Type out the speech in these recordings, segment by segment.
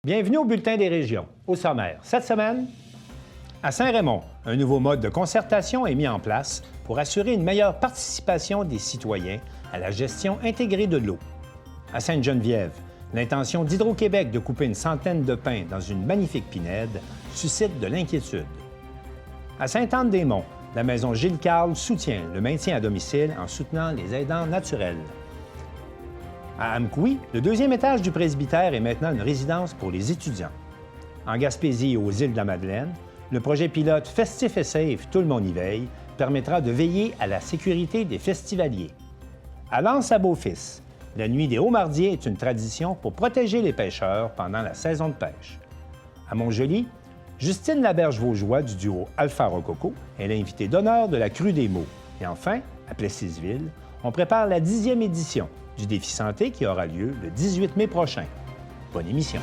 Bienvenue au Bulletin des régions. Au sommaire, cette semaine, à Saint-Raymond, un nouveau mode de concertation est mis en place pour assurer une meilleure participation des citoyens à la gestion intégrée de l'eau. À Sainte-Geneviève, l'intention d'Hydro-Québec de couper une centaine de pins dans une magnifique pinède suscite de l'inquiétude. À Sainte-Anne-des-Monts, la maison Gilles-Carle soutient le maintien à domicile en soutenant les aidants naturels. À Amqui, le deuxième étage du presbytère est maintenant une résidence pour les étudiants. En Gaspésie et aux îles de la Madeleine, le projet pilote Festif et Safe, tout le monde y veille, permettra de veiller à la sécurité des festivaliers. À L'Anse-à-Beaufils, la nuit des Hauts-Mardiers est une tradition pour protéger les pêcheurs pendant la saison de pêche. À Montjoly, Justine Laberge-Vaugeois du duo Alpha Rococo est l'invitée d'honneur de la Crue des Mots. Et enfin, à Plessisville, on prépare la 10e édition du défi santé qui aura lieu le 18 mai prochain. Bonne émission.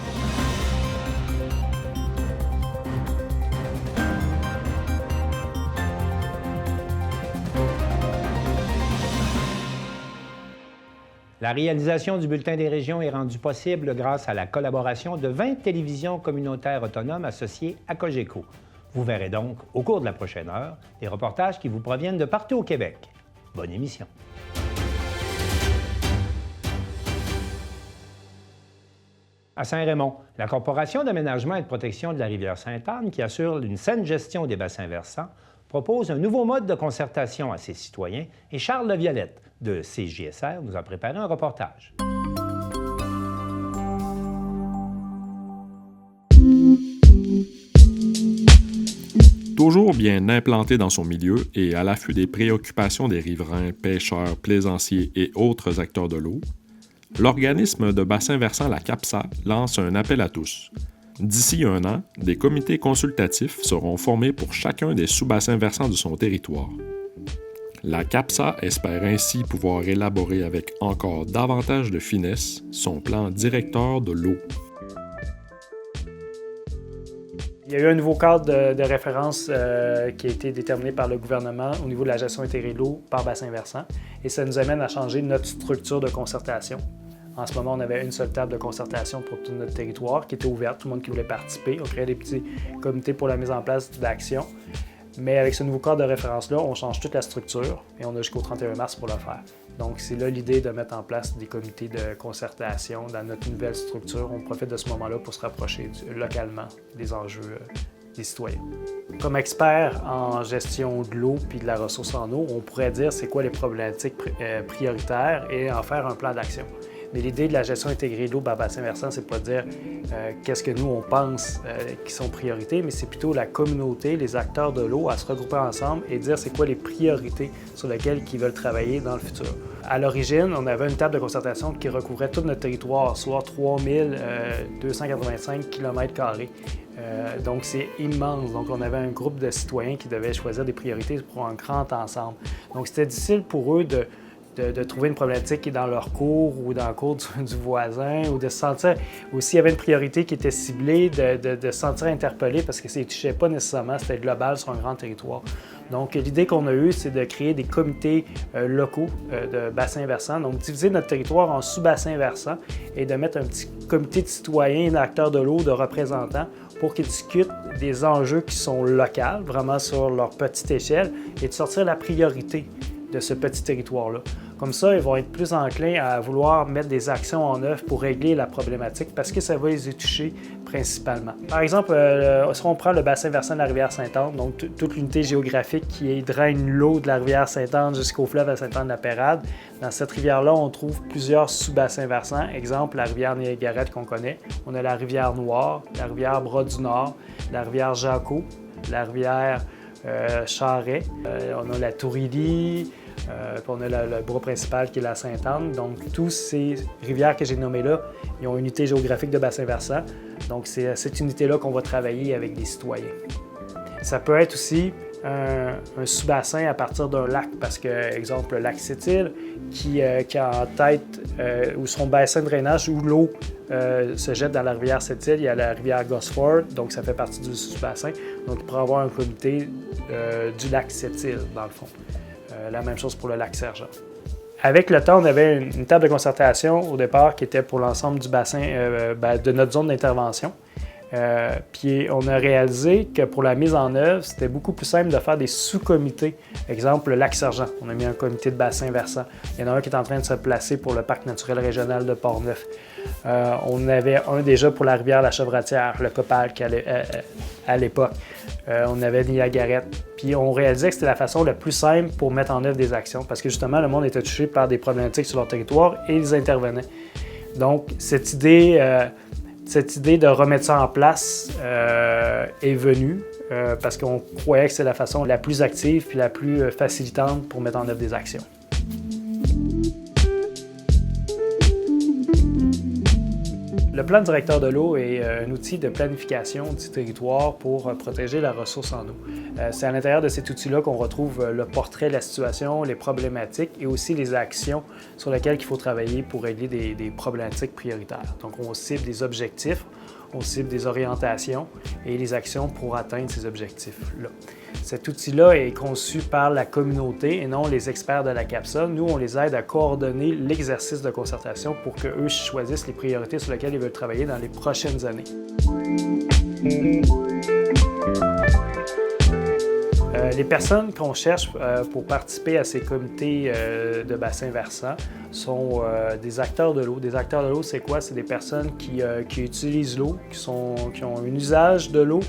La réalisation du Bulletin des régions est rendue possible grâce à la collaboration de 20 télévisions communautaires autonomes associées à Cogeco. Vous verrez donc, au cours de la prochaine heure, des reportages qui vous proviennent de partout au Québec. Bonne émission. À Saint-Raymond, la Corporation d'aménagement et de protection de la rivière Sainte-Anne, qui assure une saine gestion des bassins versants, propose un nouveau mode de concertation à ses citoyens et Charles Laviolette de CJSR nous a préparé un reportage. Toujours bien implanté dans son milieu et à l'affût des préoccupations des riverains, pêcheurs, plaisanciers et autres acteurs de l'eau, l'organisme de bassin versant la CAPSA lance un appel à tous. D'ici un an, des comités consultatifs seront formés pour chacun des sous-bassins versants de son territoire. La CAPSA espère ainsi pouvoir élaborer avec encore davantage de finesse son plan directeur de l'eau. Il y a eu un nouveau cadre de référence qui a été déterminé par le gouvernement au niveau de la gestion intégrée de l'eau par bassin versant. Et ça nous amène à changer notre structure de concertation. En ce moment, on avait une seule table de concertation pour tout notre territoire qui était ouverte, tout le monde qui voulait participer. On créait des petits comités pour la mise en place d'actions. Mais avec ce nouveau cadre de référence-là, on change toute la structure et on a jusqu'au 31 mars pour le faire. Donc, c'est là l'idée de mettre en place des comités de concertation dans notre nouvelle structure. On profite de ce moment-là pour se rapprocher localement des enjeux des citoyens. Comme expert en gestion de l'eau puis de la ressource en eau, on pourrait dire c'est quoi les problématiques prioritaires et en faire un plan d'action. Mais l'idée de la gestion intégrée de l'eau par bassin versant, c'est pas de dire qu'est-ce que nous, on pense qui sont priorités, mais c'est plutôt la communauté, les acteurs de l'eau à se regrouper ensemble et dire c'est quoi les priorités sur lesquelles ils veulent travailler dans le futur. À l'origine, on avait une table de concertation qui recouvrait tout notre territoire, soit 3285 km². Donc, c'est immense. Donc, on avait un groupe de citoyens qui devaient choisir des priorités pour un grand ensemble. Donc, c'était difficile pour eux de trouver une problématique qui est dans leur cours ou dans le cours du voisin ou de se sentir, ou s'il y avait une priorité qui était ciblée, de se sentir interpellé parce que ça ne touchait pas nécessairement, c'était global sur un grand territoire. Donc, l'idée qu'on a eue, c'est de créer des comités locaux de bassins versants, donc diviser notre territoire en sous-bassins versants et de mettre un petit comité de citoyens, d'acteurs de l'eau, de représentants pour qu'ils discutent des enjeux qui sont locaux, vraiment sur leur petite échelle, et de sortir la priorité de ce petit territoire-là. Comme ça, ils vont être plus enclins à vouloir mettre des actions en œuvre pour régler la problématique parce que ça va les toucher principalement. Par exemple, si on prend le bassin versant de la rivière Sainte-Anne, donc toute l'unité géographique qui draine l'eau de la rivière Sainte-Anne jusqu'au fleuve à Sainte-Anne-de-la-Pérade, dans cette rivière-là, on trouve plusieurs sous-bassins versants. Exemple, la rivière Niagarette qu'on connaît. On a la rivière Noire, la rivière Bras-du-Nord, la rivière Jacot, la rivière Charret, on a la Tourilly, puis on a le bras principal qui est la Sainte-Anne. Donc, toutes ces rivières que j'ai nommées là, ils ont une unité géographique de bassin versant. Donc, c'est à cette unité-là qu'on va travailler avec des citoyens. Ça peut être aussi un sous-bassin à partir d'un lac, parce que, exemple, le lac Sept-Îles, qui a en tête, ou son bassin de drainage où l'eau se jette dans la rivière Sept-Îles, il y a la rivière Gosford, donc ça fait partie du sous-bassin. Donc, il pourrait avoir un comité du lac Sept-Îles, dans le fond. La même chose pour le lac Sergent. Avec le temps, on avait une table de concertation au départ qui était pour l'ensemble du bassin, de notre zone d'intervention. Puis on a réalisé que pour la mise en œuvre, c'était beaucoup plus simple de faire des sous-comités. Exemple, le Lac-Sergent, on a mis un comité de bassin versant. Il y en a un qui est en train de se placer pour le parc naturel régional de Portneuf. On avait un déjà pour la rivière La Chevratière, le Copalc à l'époque. On avait Niagaret. Puis on réalisait que c'était la façon la plus simple pour mettre en œuvre des actions parce que justement, le monde était touché par des problématiques sur leur territoire et ils intervenaient. Donc, cette idée de remettre ça en place est venue parce qu'on croyait que c'est la façon la plus active et la plus facilitante pour mettre en œuvre des actions. Le plan directeur de l'eau est un outil de planification du territoire pour protéger la ressource en eau. C'est à l'intérieur de cet outil-là qu'on retrouve le portrait de la situation, les problématiques et aussi les actions sur lesquelles il faut travailler pour régler des problématiques prioritaires. Donc, on cible des objectifs, on cible des orientations et les actions pour atteindre ces objectifs-là. Cet outil-là est conçu par la communauté et non les experts de la CAPSA. Nous, on les aide à coordonner l'exercice de concertation pour qu'eux choisissent les priorités sur lesquelles ils veulent travailler dans les prochaines années. Les personnes qu'on cherche pour participer à ces comités de bassin versant sont des acteurs de l'eau. Des acteurs de l'eau, c'est quoi? C'est des personnes qui utilisent l'eau, qui ont un usage de l'eau,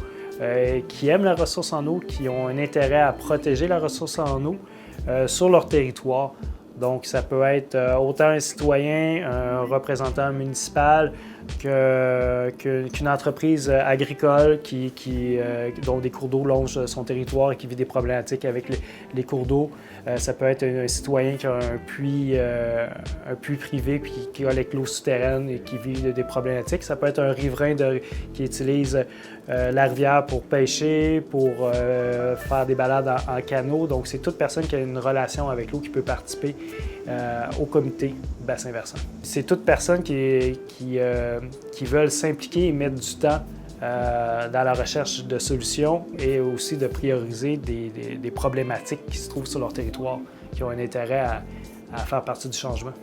qui aiment la ressource en eau, qui ont un intérêt à protéger la ressource en eau sur leur territoire. Donc, ça peut être autant un citoyen, un représentant municipal qu'une entreprise agricole dont des cours d'eau longent son territoire et qui vit des problématiques avec les cours d'eau. Ça peut être un citoyen qui a un puits privé puis qui collecte l'eau souterraine et qui vit des problématiques. Ça peut être un riverain qui utilise la rivière pour pêcher, pour faire des balades en canot. Donc, c'est toute personne qui a une relation avec l'eau qui peut participer au comité bassin versant. C'est toute personne qui veulent s'impliquer et mettre du temps dans la recherche de solutions et aussi de prioriser des problématiques qui se trouvent sur leur territoire, qui ont un intérêt à faire partie du changement.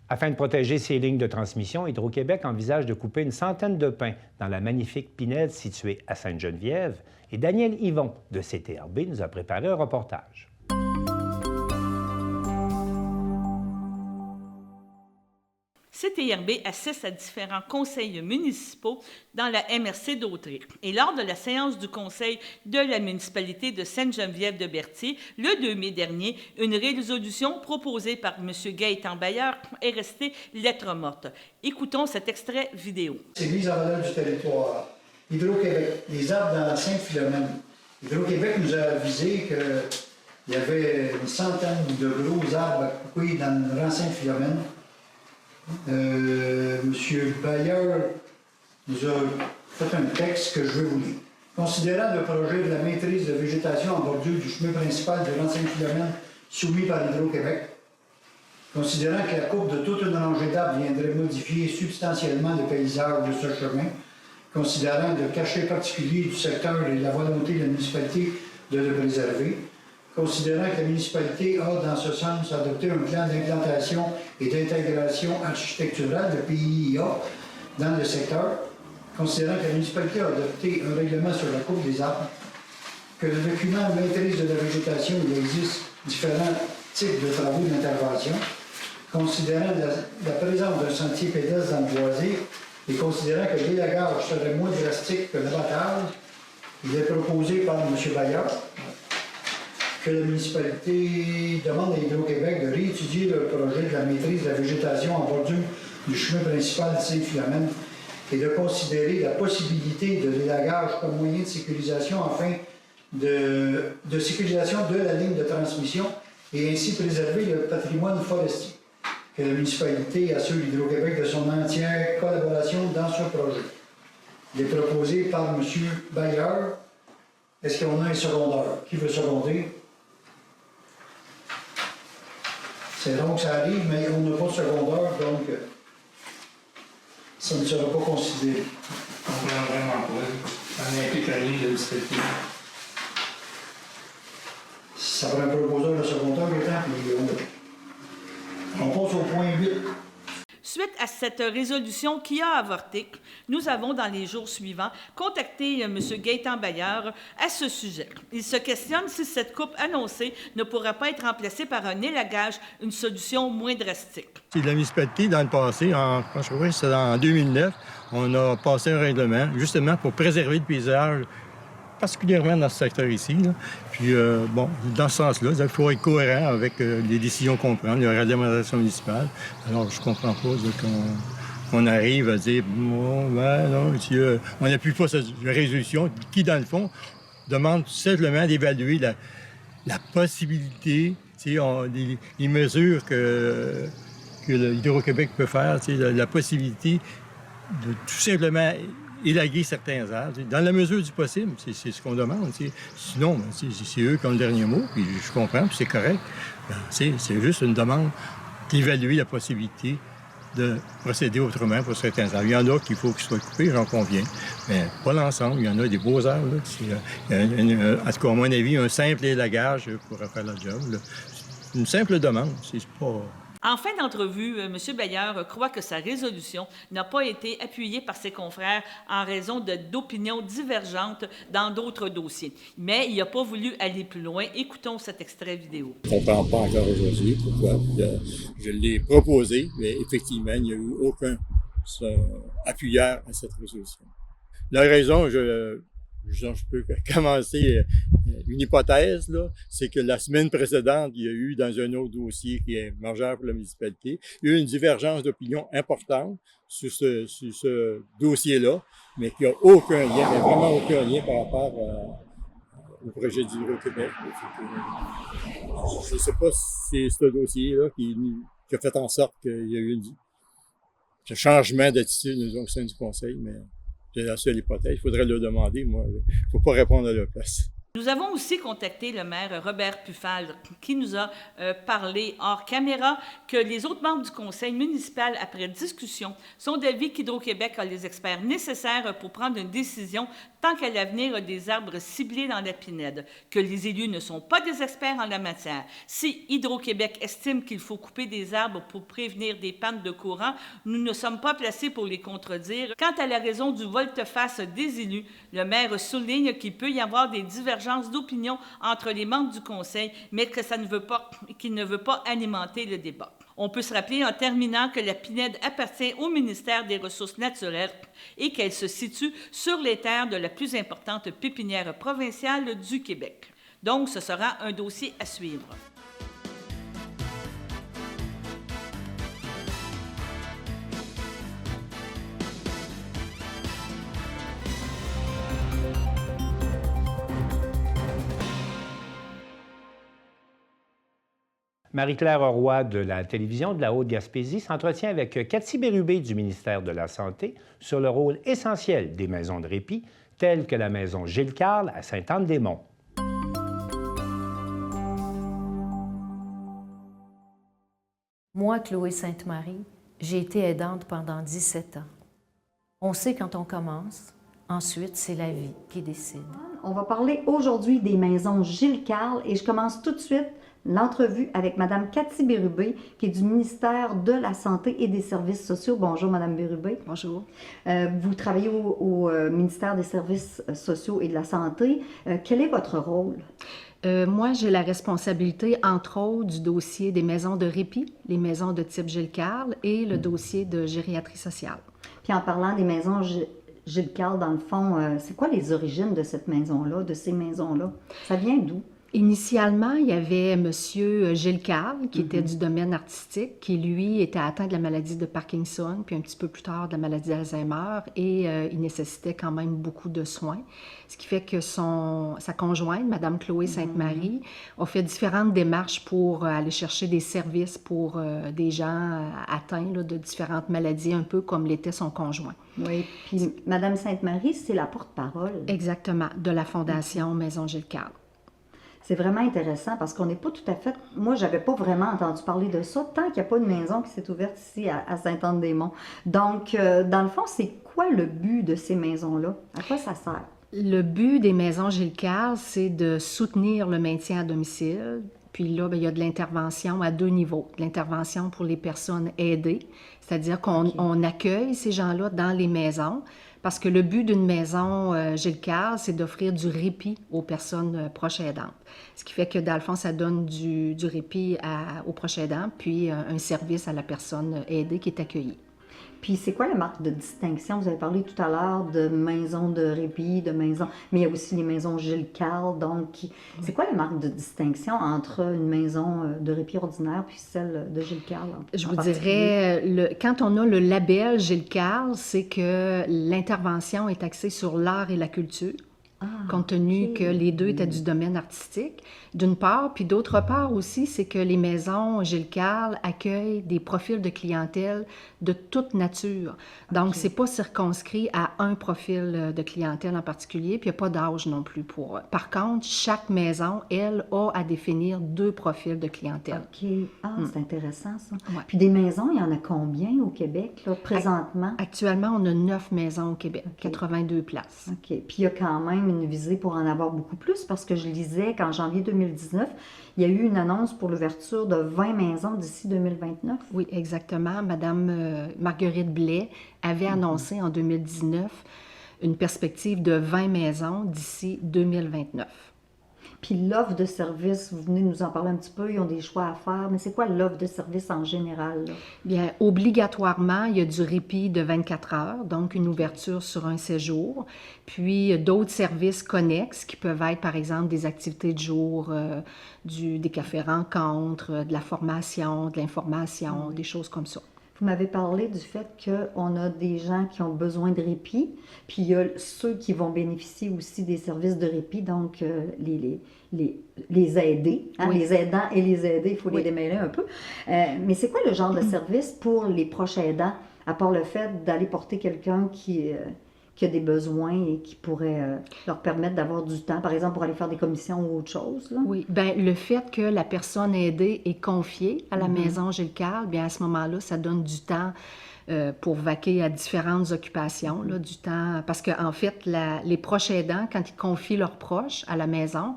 Afin de protéger ses lignes de transmission, Hydro-Québec envisage de couper une centaine de pins dans la magnifique Pinède située à Sainte-Geneviève. Et Daniel Yvon de CTRB nous a préparé un reportage. CTRB assiste à différents conseils municipaux dans la MRC d'Autrey. Et lors de la séance du conseil de la municipalité de Sainte-Geneviève-de-Berthier, le 2 mai dernier, une résolution proposée par M. Gaëtan Bailleur est restée lettre morte. Écoutons cet extrait vidéo. C'est mise en valeur du territoire. Hydro-Québec, les arbres dans Sainte-Philomène. Hydro-Québec nous a avisé qu'il y avait une centaine de gros arbres à couper dans le rang Sainte-Philomène. M. Bailleur nous a fait un texte que je vais vous lire. Considérant le projet de la maîtrise de végétation en bordure du chemin principal de rang Sainte-Philomène soumis par Hydro-Québec, considérant que la coupe de toute une rangée d'arbres viendrait modifier substantiellement le paysage de ce chemin, considérant le cachet particulier du secteur et la volonté de la municipalité de le préserver, considérant que la municipalité a, dans ce sens, adopté un plan d'implantation et d'intégration architecturale, le PIA, dans le secteur, considérant que la municipalité a adopté un règlement sur la coupe des arbres, que le document maîtrise de la végétation, il existe différents types de travaux d'intervention, considérant la présence d'un sentier pédestre dans le boisé et considérant que l'élagage serait moins drastique que l'abattage, il est proposé par M. Baillard que la municipalité demande à Hydro-Québec de réétudier le projet de la maîtrise de la végétation en bordure du chemin principal de Sainte-Philomène et de considérer la possibilité de l'élagage comme moyen de sécurisation afin de sécurisation de la ligne de transmission et ainsi préserver le patrimoine forestier. Que la municipalité assure Hydro-Québec de son entière collaboration dans ce projet. Il est proposé par M. Bailleur. Est-ce qu'on a un secondeur? Qui veut seconder? C'est rare que ça arrive, mais on n'a pas de secondaire, donc ça ne sera pas considéré. On comprend vraiment pas. On a été connu de discuter. Ça prend un proposeur de secondaire, puis on passe au point 8. Suite à cette résolution qui a avorté, nous avons, dans les jours suivants, contacté M. Gaétan Baillard à ce sujet. Il se questionne si cette coupe annoncée ne pourra pas être remplacée par un élagage, une solution moins drastique. C'est de la municipalité, dans le passé, je crois que c'était en 2009, on a passé un règlement justement pour préserver le paysage, particulièrement dans ce secteur ici. Là. Puis, dans ce sens-là, il faut être cohérent avec les décisions qu'on prend, la réglementation municipale. Alors, je comprends pas qu'on arrive à dire, bon, ben non, si, on n'appuie pas cette résolution, qui, dans le fond, demande simplement d'évaluer la possibilité, les mesures que l'Hydro-Québec peut faire, la possibilité de tout simplement élaguer certains arbres. Dans la mesure du possible, c'est ce qu'on demande. Sinon, c'est eux qui ont le dernier mot, puis je comprends, puis c'est correct. C'est juste une demande d'évaluer la possibilité de procéder autrement pour certains arbres. Il y en a qu'il faut qu'ils soient coupés, j'en conviens, mais pas l'ensemble. Il y en a des beaux arbres. Là, en tout cas, à mon avis, un simple élagage pourrait faire le job. Là. Une simple demande, c'est pas... En fin d'entrevue, M. Baillard croit que sa résolution n'a pas été appuyée par ses confrères en raison d'opinions divergentes dans d'autres dossiers. Mais il n'a pas voulu aller plus loin. Écoutons cet extrait vidéo. Je ne comprends pas encore aujourd'hui pourquoi. Je l'ai proposé, mais effectivement, il n'y a eu aucun appuyeur à cette résolution. La raison, je peux commencer une hypothèse, là, c'est que la semaine précédente, il y a eu dans un autre dossier qui est majeur pour la municipalité, il y a eu une divergence d'opinion importante sur ce dossier-là, mais qui n'a aucun lien, mais vraiment aucun lien par rapport au projet d'Hydro-Québec. Je ne sais pas si c'est ce dossier-là qui a fait en sorte qu'il y a eu un changement d'attitude au sein du conseil, mais c'est la seule hypothèse. Il faudrait le demander. Moi, il ne faut pas répondre à leur place. Nous avons aussi contacté le maire Robert Pufal, qui nous a parlé hors caméra que les autres membres du conseil municipal, après discussion, sont d'avis qu'Hydro-Québec a les experts nécessaires pour prendre une décision tant qu'à l'avenir des arbres ciblés dans la pinède, que les élus ne sont pas des experts en la matière. Si Hydro-Québec estime qu'il faut couper des arbres pour prévenir des pannes de courant, nous ne sommes pas placés pour les contredire. Quant à la raison du volte-face des élus, le maire souligne qu'il peut y avoir des divergences d'opinion entre les membres du conseil, mais que qu'il ne veut pas alimenter le débat. On peut se rappeler en terminant que la pinède appartient au ministère des Ressources naturelles et qu'elle se situe sur les terres de la plus importante pépinière provinciale du Québec. Donc, ce sera un dossier à suivre. Marie-Claire Roy de la télévision de la Haute-Gaspésie s'entretient avec Cathy Bérubé du ministère de la Santé sur le rôle essentiel des maisons de répit, telles que la maison Gilles-Carle à Sainte-Anne-des-Monts. Moi, Chloé Sainte-Marie, j'ai été aidante pendant 17 ans. On sait quand on commence, ensuite c'est la vie qui décide. On va parler aujourd'hui des maisons Gilles-Carle et je commence tout de suite l'entrevue avec Mme Cathy Bérubé, qui est du ministère de la Santé et des Services sociaux. Bonjour, Mme Bérubé. Bonjour. Vous travaillez au ministère des Services sociaux et de la Santé. Quel est votre rôle? Moi, j'ai la responsabilité, entre autres, du dossier des maisons de répit, les maisons de type Gilles-Carle et le dossier de gériatrie sociale. Puis en parlant des maisons Gilles-Carle, dans le fond, c'est quoi les origines de cette maison-là, de ces maisons-là? Ça vient d'où? Initialement, il y avait M. Gilles-Carle, qui était du domaine artistique, qui, lui, était atteint de la maladie de Parkinson, puis un petit peu plus tard de la maladie d'Alzheimer, et il nécessitait quand même beaucoup de soins. Ce qui fait que sa conjointe, Mme Chloé Sainte-Marie, a fait différentes démarches pour aller chercher des services pour des gens atteints là, de différentes maladies, un peu comme l'était son conjoint. Oui, puis Mme Sainte-Marie, c'est la porte-parole. Exactement, de la Fondation Maison Gilles-Carle. C'est vraiment intéressant parce qu'on n'est pas tout à fait... Moi, j'avais pas vraiment entendu parler de ça tant qu'il n'y a pas de maison qui s'est ouverte ici à Sainte-Anne-des-Monts. Donc, dans le fond, c'est quoi le but de ces maisons-là? À quoi ça sert? Le but des maisons Gilles Carle, c'est de soutenir le maintien à domicile. Puis là, bien, il y a de l'intervention à 2 niveaux. De l'intervention pour les personnes aidées, c'est-à-dire qu'on accueille ces gens-là dans les maisons, parce que le but d'une maison Gilles Carle, c'est d'offrir du répit aux personnes proches aidantes. Ce qui fait que, dans le fond, ça donne du répit aux proches aidants, puis un service à la personne aidée qui est accueillie. Puis c'est quoi la marque de distinction? Vous avez parlé tout à l'heure de maisons de répit, de maisons, mais il y a aussi les maisons Gilles Carle. Donc, c'est quoi la marque de distinction entre une maison de répit ordinaire puis celle de Gilles Carle? Je vous dirais, quand on a le label Gilles Carle, c'est que l'intervention est axée sur l'art et la culture. Compte tenu que les deux étaient du domaine artistique, d'une part, puis d'autre part aussi, c'est que les maisons Gilles Carle accueillent des profils de clientèle de toute nature. Donc, c'est pas circonscrit à un profil de clientèle en particulier, puis il n'y a pas d'âge non plus pour eux. Par contre, chaque maison, elle, a à définir 2 profils de clientèle. OK. C'est intéressant, ça. Ouais. Puis des maisons, il y en a combien au Québec, là, présentement? Actuellement, on a 9 maisons au Québec, 82 places. OK. Puis il y a quand même une visée pour en avoir beaucoup plus, parce que je lisais qu'en janvier 2019, il y a eu une annonce pour l'ouverture de 20 maisons d'ici 2029. Oui, exactement. Madame Marguerite Blais avait annoncé en 2019 une perspective de 20 maisons d'ici 2029. Puis l'offre de service, vous venez de nous en parler un petit peu, ils ont des choix à faire, mais c'est quoi l'offre de service en général, là? Bien, obligatoirement, il y a du répit de 24 heures, donc une ouverture sur un séjour, puis d'autres services connexes qui peuvent être, par exemple, des activités de jour, des cafés-rencontres, de la formation, de l'information, des choses comme ça. Vous m'avez parlé du fait qu'on a des gens qui ont besoin de répit, puis il y a ceux qui vont bénéficier aussi des services de répit, donc les aidés, hein, les aidants et les aidés, il faut les démêler un peu. Mais c'est quoi le genre de service pour les proches aidants, à part le fait d'aller porter quelqu'un qui a des besoins et qui pourrait leur permettre d'avoir du temps, par exemple, pour aller faire des commissions ou autre chose, là? Oui, bien, le fait que la personne aidée est confiée à la maison Gilles Carle, bien, à ce moment-là, ça donne du temps pour vaquer à différentes occupations, là, du temps, parce qu'en fait, les proches aidants, quand ils confient leurs proches à la maison,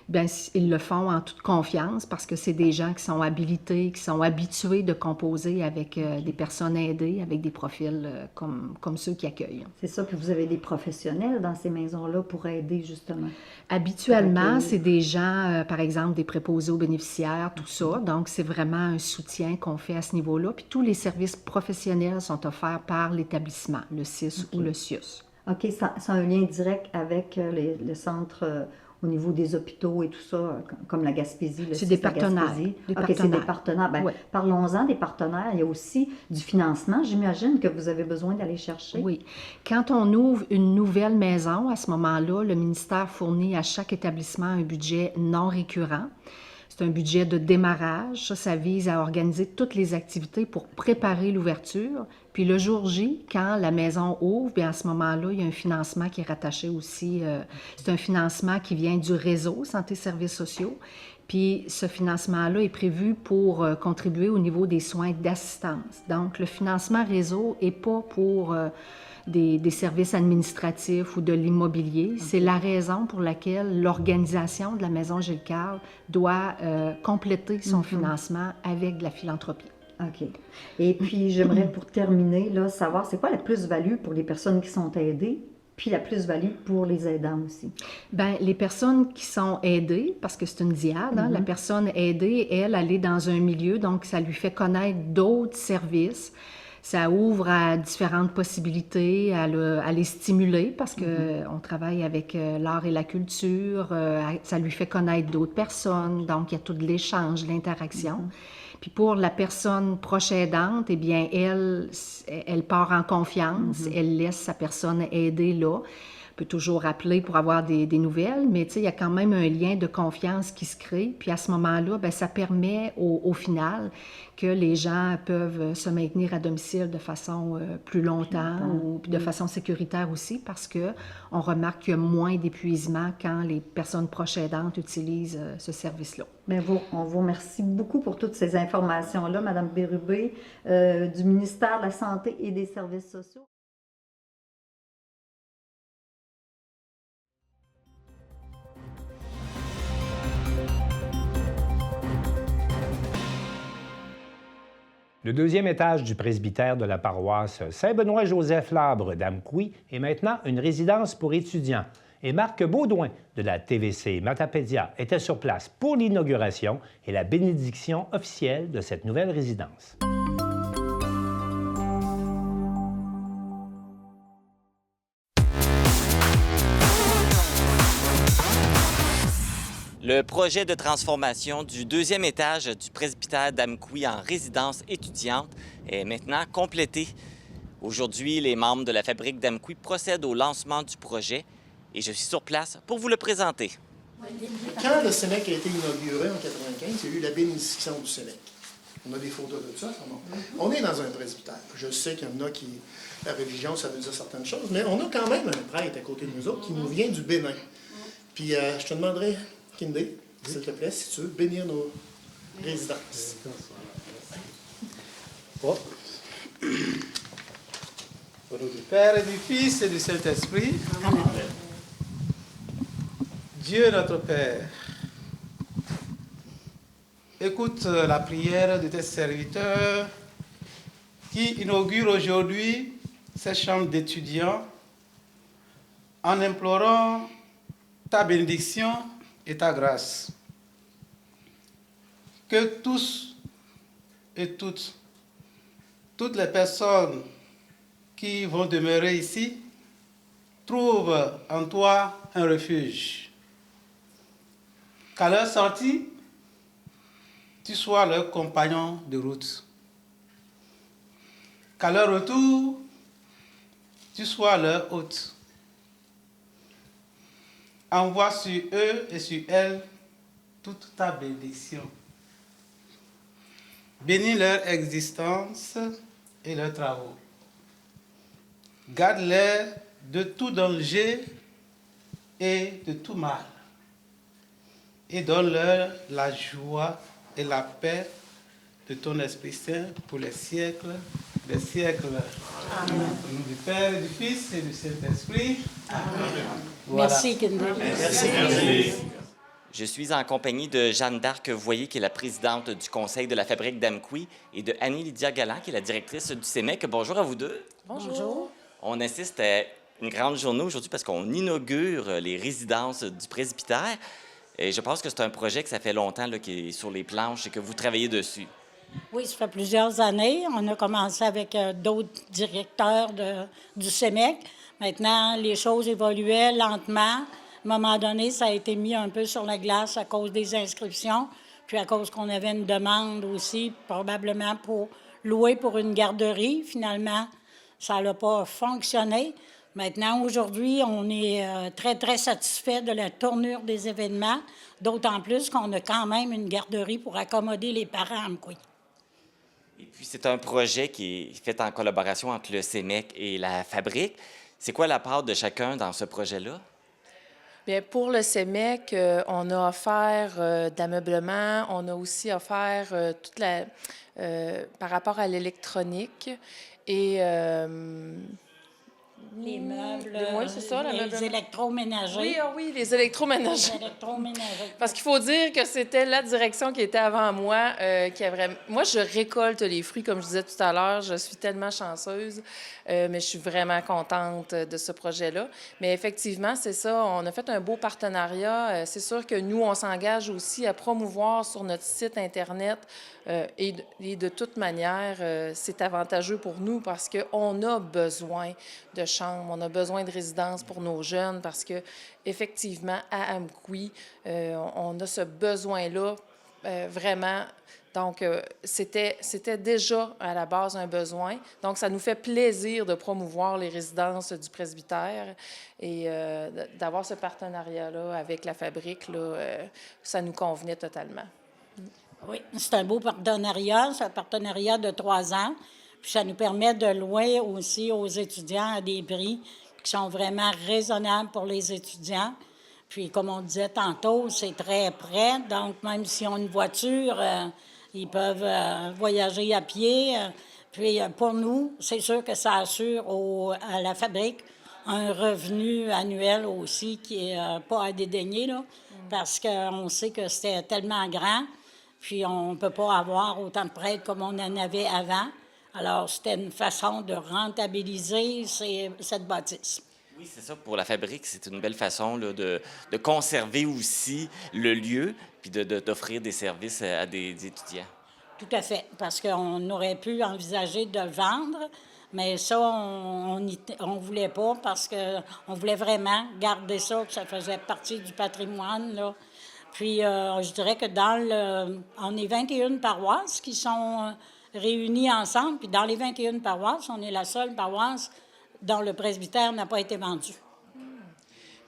bien, ils le font en toute confiance parce que c'est des gens qui sont habilités, qui sont habitués de composer avec des personnes aidées, avec des profils comme ceux qui accueillent. C'est ça, puis vous avez des professionnels dans ces maisons-là pour aider, justement? Habituellement, c'est des gens, par exemple, des préposés aux bénéficiaires, tout ça. Donc, c'est vraiment un soutien qu'on fait à ce niveau-là. Puis tous les services professionnels sont offerts par l'établissement, le CIS ou le CIUS. OK, ça a un lien direct avec le centre... au niveau des hôpitaux et tout ça, comme la Gaspésie. C'est des partenaires. OK, c'est des partenaires. Bien, parlons-en des partenaires. Il y a aussi du financement, j'imagine, que vous avez besoin d'aller chercher. Oui. Quand on ouvre une nouvelle maison, à ce moment-là, le ministère fournit à chaque établissement un budget non récurrent. C'est un budget de démarrage. Ça vise à organiser toutes les activités pour préparer l'ouverture. Puis le jour J, quand la maison ouvre, bien à ce moment-là, il y a un financement qui est rattaché aussi. C'est un financement qui vient du réseau Santé Services sociaux. Puis ce financement-là est prévu pour contribuer au niveau des soins d'assistance. Donc le financement réseau n'est pas pour... des services administratifs ou de l'immobilier. C'est la raison pour laquelle l'organisation de la Maison Gilles Carle doit compléter son financement avec de la philanthropie. OK. Et puis, j'aimerais, pour terminer, là, savoir c'est quoi la plus-value pour les personnes qui sont aidées, puis la plus-value pour les aidants aussi? Bien, les personnes qui sont aidées, parce que c'est une diade, hein, la personne aidée, elle est dans un milieu, donc ça lui fait connaître d'autres services. Ça ouvre à différentes possibilités, à les stimuler parce qu'on travaille avec l'art et la culture. Ça lui fait connaître d'autres personnes. Donc, il y a tout de l'échange, l'interaction. Puis pour la personne proche aidante, eh bien, elle part en confiance. Elle laisse sa personne aidée là. peut toujours appeler pour avoir des nouvelles, mais il y a quand même un lien de confiance qui se crée. Puis à ce moment-là, bien, ça permet au final que les gens peuvent se maintenir à domicile de façon plus longtemps ou de façon sécuritaire aussi, parce qu'on remarque qu'il y a moins d'épuisement quand les personnes proches aidantes utilisent ce service-là. Bien, on vous remercie beaucoup pour toutes ces informations-là, Mme Bérubé, du ministère de la Santé et des Services sociaux. Le deuxième étage du presbytère de la paroisse Saint-Benoît-Joseph-Labre d'Amqui est maintenant une résidence pour étudiants. Et Marc Baudouin de la TVC Matapédia était sur place pour l'inauguration et la bénédiction officielle de cette nouvelle résidence. Le projet de transformation du deuxième étage du presbytère d'Amqui en résidence étudiante est maintenant complété. Aujourd'hui, les membres de la fabrique d'Amqui procèdent au lancement du projet et je suis sur place pour vous le présenter. Quand le Sénèque a été inauguré en 1995, il y a eu la bénédiction du Sénèque. On a des photos de ça. On est dans un presbytère. Je sais qu'il y en a qui... La religion, ça veut dire certaines choses, mais on a quand même un prêtre à côté de nous autres qui nous vient du Bénin. Puis je te demanderai... Kindé, s'il te plaît, si tu veux bénir nos résidences. Au nom du Père et du Fils et du Saint-Esprit. Amen. Dieu notre Père, écoute la prière de tes serviteurs qui inaugurent aujourd'hui ces chambres d'étudiants en implorant ta bénédiction et ta grâce. Que tous et toutes les personnes qui vont demeurer ici trouvent en toi un refuge. Qu'à leur sortie, tu sois leur compagnon de route. Qu'à leur retour, tu sois leur hôte. Envoie sur eux et sur elles toute ta bénédiction. Bénis leur existence et leurs travaux. Garde-les de tout danger et de tout mal. Et donne-leur la joie et la paix de ton Esprit Saint pour les siècles des siècles. Amen. Au nom du Père, et du Fils et du Saint-Esprit. Amen. Voilà. Merci, Kendall. Merci. Je suis en compagnie de Jeanne d'Arc Voyer, qui est la présidente du conseil de la fabrique d'Amqui, et de Annie-Lydia Galland, qui est la directrice du Sénèque. Bonjour à vous deux. Bonjour. On assiste à une grande journée aujourd'hui parce qu'on inaugure les résidences du presbytère. Et je pense que c'est un projet que ça fait longtemps là, qui est sur les planches et que vous travaillez dessus. Oui, ça fait plusieurs années. On a commencé avec d'autres directeurs du CEMEC. Maintenant, les choses évoluaient lentement. À un moment donné, ça a été mis un peu sur la glace à cause des inscriptions, puis à cause qu'on avait une demande aussi, probablement pour louer pour une garderie. Finalement, ça n'a pas fonctionné. Maintenant, aujourd'hui, on est très, très satisfait de la tournure des événements, d'autant plus qu'on a quand même une garderie pour accommoder les parents à Amqui. Et puis, c'est un projet qui est fait en collaboration entre le CEMEC et la fabrique. C'est quoi la part de chacun dans ce projet-là? Bien, pour le CEMEC, on a offert d'ameublement, on a aussi offert toute la... par rapport à l'électronique et... les meubles, oui, c'est ça, les électroménagers. Oui, oui, les électroménagers. Les électroménagers. Parce qu'il faut dire que c'était la direction qui était avant moi qui a vraiment... Moi, je récolte les fruits, comme je disais tout à l'heure. Je suis tellement chanceuse, mais je suis vraiment contente de ce projet-là. Mais effectivement, c'est ça. On a fait un beau partenariat. C'est sûr que nous, on s'engage aussi à promouvoir sur notre site Internet et de toute manière, c'est avantageux pour nous parce qu'on a besoin de chambres, on a besoin de résidences pour nos jeunes parce que effectivement, à Amqui, on a ce besoin-là vraiment Donc, c'était déjà à la base un besoin. Donc, ça nous fait plaisir de promouvoir les résidences du presbytère et d'avoir ce partenariat-là avec la fabrique, là, ça nous convenait totalement. Oui, c'est un beau partenariat. C'est un partenariat de 3 ans. Puis ça nous permet de louer aussi aux étudiants à des prix qui sont vraiment raisonnables pour les étudiants. Puis, comme on disait tantôt, c'est très près. Donc, même s'ils ont une voiture, ils peuvent voyager à pied. Puis, pour nous, c'est sûr que ça assure à la fabrique un revenu annuel aussi qui n'est pas à dédaigner, là, parce qu'on sait que c'était tellement grand. Puis, on ne peut pas avoir autant de prêtres comme on en avait avant. Alors, c'était une façon de rentabiliser cette bâtisse. Oui, c'est ça. Pour la fabrique, c'est une belle façon là, de conserver aussi le lieu puis d'offrir des services à des étudiants. Tout à fait, parce qu'on aurait pu envisager de vendre, mais ça, on voulait pas parce qu'on voulait vraiment garder ça, que ça faisait partie du patrimoine, là. Puis, je dirais que on est 21 paroisses qui sont réunies ensemble, puis dans les 21 paroisses, on est la seule paroisse dont le presbytère n'a pas été vendu.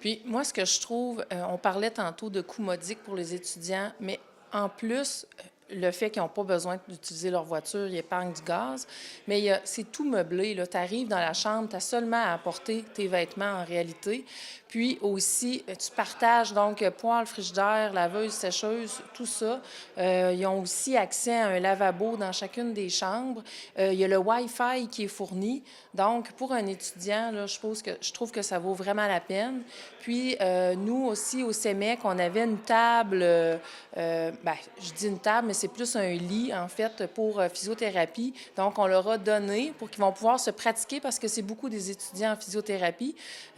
Puis moi, ce que je trouve, on parlait tantôt de coûts modiques pour les étudiants, mais en plus, le fait qu'ils n'ont pas besoin d'utiliser leur voiture, ils épargnent du gaz, mais c'est tout meublé. Tu arrives dans la chambre, tu as seulement à apporter tes vêtements en réalité. Puis aussi, tu partages donc poêle, frigidaire, laveuse, sécheuse, tout ça. Ils ont aussi accès à un lavabo dans chacune des chambres. Il y a le Wi-Fi qui est fourni. Donc, pour un étudiant, là, je trouve que ça vaut vraiment la peine. Puis, nous aussi, au CEMEC, on avait une table, je dis une table, mais c'est plus un lit, en fait, pour physiothérapie. Donc, on leur a donné pour qu'ils vont pouvoir se pratiquer parce que c'est beaucoup des étudiants en physiothérapie.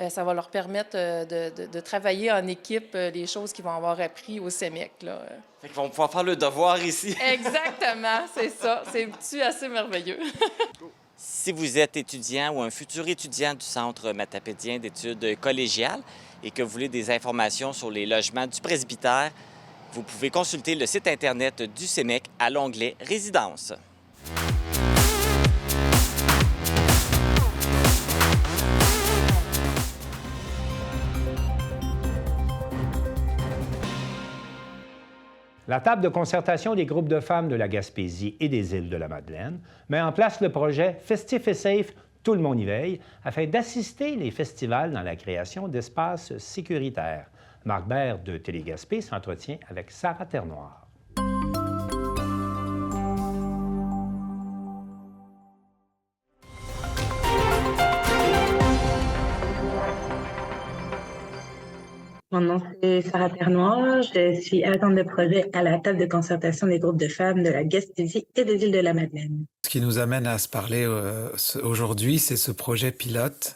Ça va leur permettre de travailler en équipe les choses qu'ils vont avoir appris au CEMEC. Là. Fait qu'ils vont pouvoir faire le devoir ici. Exactement, c'est ça. C'est assez merveilleux. Si vous êtes étudiant ou un futur étudiant du Centre matapédien d'études collégiales et que vous voulez des informations sur les logements du presbytère, vous pouvez consulter le site Internet du CEMEC à l'onglet « Résidences ». La table de concertation des groupes de femmes de la Gaspésie et des îles de la Madeleine met en place le projet Festif et Safe, tout le monde y veille, afin d'assister les festivals dans la création d'espaces sécuritaires. Marc Bert de Télé-Gaspé s'entretient avec Sarah Ternoir. Mon nom, c'est Sarah Ternoir. Je suis agente de projet à la table de concertation des groupes de femmes de la Gaspésie et des îles de la Madeleine. Ce qui nous amène à se parler aujourd'hui, c'est ce projet pilote,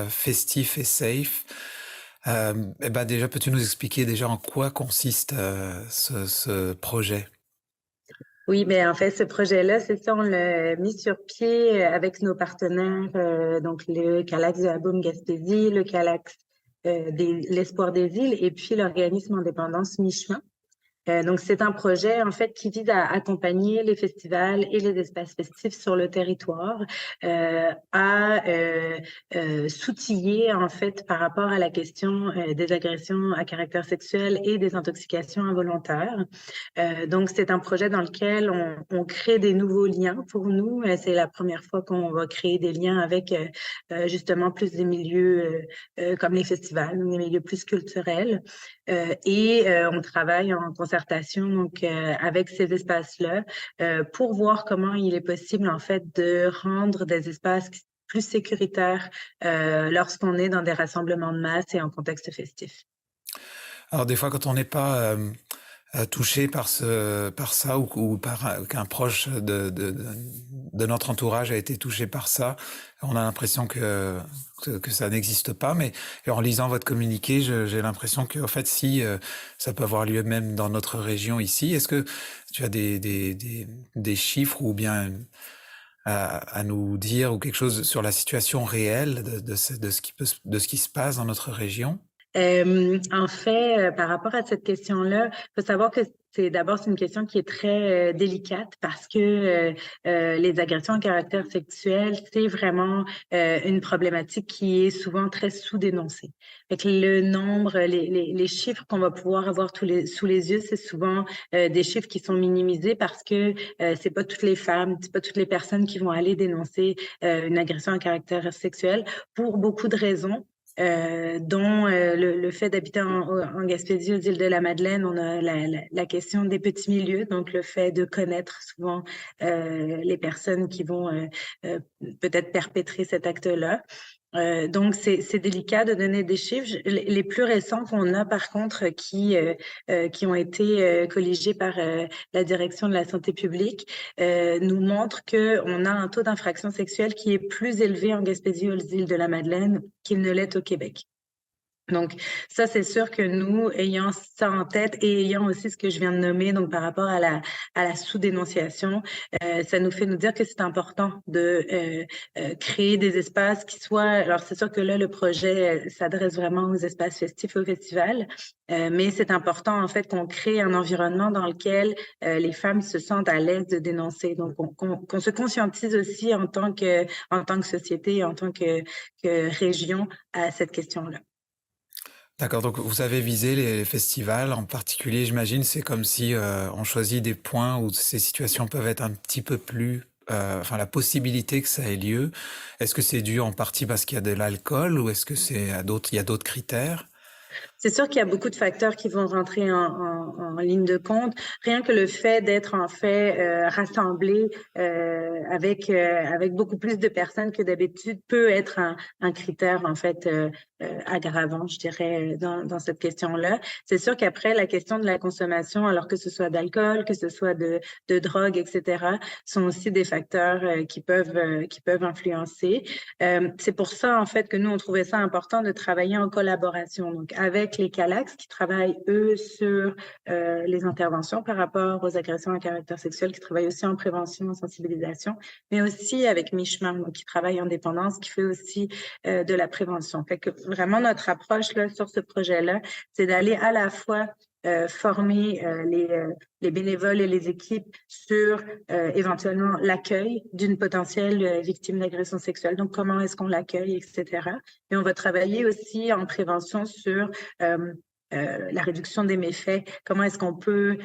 Festif et Safe. Déjà, peux-tu nous expliquer déjà en quoi consiste ce projet? Oui, mais en fait, ce projet-là, c'est ça, on l'a mis sur pied avec nos partenaires, donc le Calax de la Baume Gaspésie, le Calax l'Espoir des îles et puis l'organisme Indépendance Mi-Chemin. Donc, c'est un projet, en fait, qui vise à accompagner les festivals et les espaces festifs sur le territoire, à s'outiller, en fait, par rapport à la question des agressions à caractère sexuel et des intoxications involontaires. Donc, c'est un projet dans lequel on crée des nouveaux liens pour nous. C'est la première fois qu'on va créer des liens avec, justement, plus des milieux comme les festivals, des milieux plus culturels. On travaille en concertation donc avec ces espaces-là pour voir comment il est possible en fait de rendre des espaces plus sécuritaires lorsqu'on est dans des rassemblements de masse et en contexte festif. Alors des fois quand on n'est pas touché par ça ou par qu'un proche de notre entourage a été touché par ça, on a l'impression que ça n'existe pas, mais en lisant votre communiqué, j'ai l'impression que en fait si ça peut avoir lieu même dans notre région ici. Est-ce que tu as des chiffres ou bien à nous dire ou quelque chose sur la situation réelle de ce qui se passe dans notre région? En fait, par rapport à cette question-là, il faut savoir que c'est une question qui est très délicate parce que les agressions à caractère sexuel, c'est vraiment une problématique qui est souvent très sous-dénoncée. Fait que le nombre, les chiffres qu'on va pouvoir avoir sous les yeux, c'est souvent des chiffres qui sont minimisés parce que c'est pas toutes les femmes, c'est pas toutes les personnes qui vont aller dénoncer une agression à caractère sexuel pour beaucoup de raisons. Dont le fait d'habiter en Gaspésie, aux îles de la Madeleine, on a la question des petits milieux, donc le fait de connaître souvent les personnes qui vont peut-être perpétrer cet acte-là. Donc, c'est délicat de donner des chiffres. Les plus récents qu'on a, par contre, qui ont été colligés par la Direction de la santé publique, nous montrent qu'on a un taux d'infraction sexuelle qui est plus élevé en Gaspésie aux îles de la Madeleine qu'il ne l'est au Québec. Donc, ça, c'est sûr que nous, ayant ça en tête et ayant aussi ce que je viens de nommer, donc par rapport à la sous-dénonciation, ça nous fait nous dire que c'est important de créer des espaces qui soient... Alors, c'est sûr que là, le projet s'adresse vraiment aux espaces festifs, au festival, mais c'est important, en fait, qu'on crée un environnement dans lequel les femmes se sentent à l'aise de dénoncer. Donc, qu'on se conscientise aussi en tant que société, en tant que région à cette question-là. D'accord, donc vous avez visé les festivals en particulier, j'imagine, c'est comme si on choisit des points où ces situations peuvent être un petit peu plus... enfin, la possibilité que ça ait lieu. Est-ce que c'est dû en partie parce qu'il y a de l'alcool ou est-ce que il y a d'autres critères? C'est sûr qu'il y a beaucoup de facteurs qui vont rentrer en ligne de compte. Rien que le fait d'être en fait rassemblé avec beaucoup plus de personnes que d'habitude peut être un critère en fait aggravant, je dirais, dans cette question-là. C'est sûr qu'après, la question de la consommation, alors que ce soit d'alcool, que ce soit de drogue, etc., sont aussi des facteurs qui peuvent influencer. C'est pour ça, en fait, que nous, on trouvait ça important de travailler en collaboration, donc avec les CALAX qui travaillent, eux, sur les interventions par rapport aux agressions à caractère sexuel, qui travaillent aussi en prévention, en sensibilisation, mais aussi avec Mi-Chemin, donc qui travaille en dépendance, qui fait aussi de la prévention. Fait que vraiment, notre approche là, sur ce projet-là, c'est d'aller à la fois former les bénévoles et les équipes sur éventuellement l'accueil d'une potentielle victime d'agression sexuelle. Donc, comment est-ce qu'on l'accueille, etc. Et on va travailler aussi en prévention sur la réduction des méfaits. Comment est-ce qu'on peut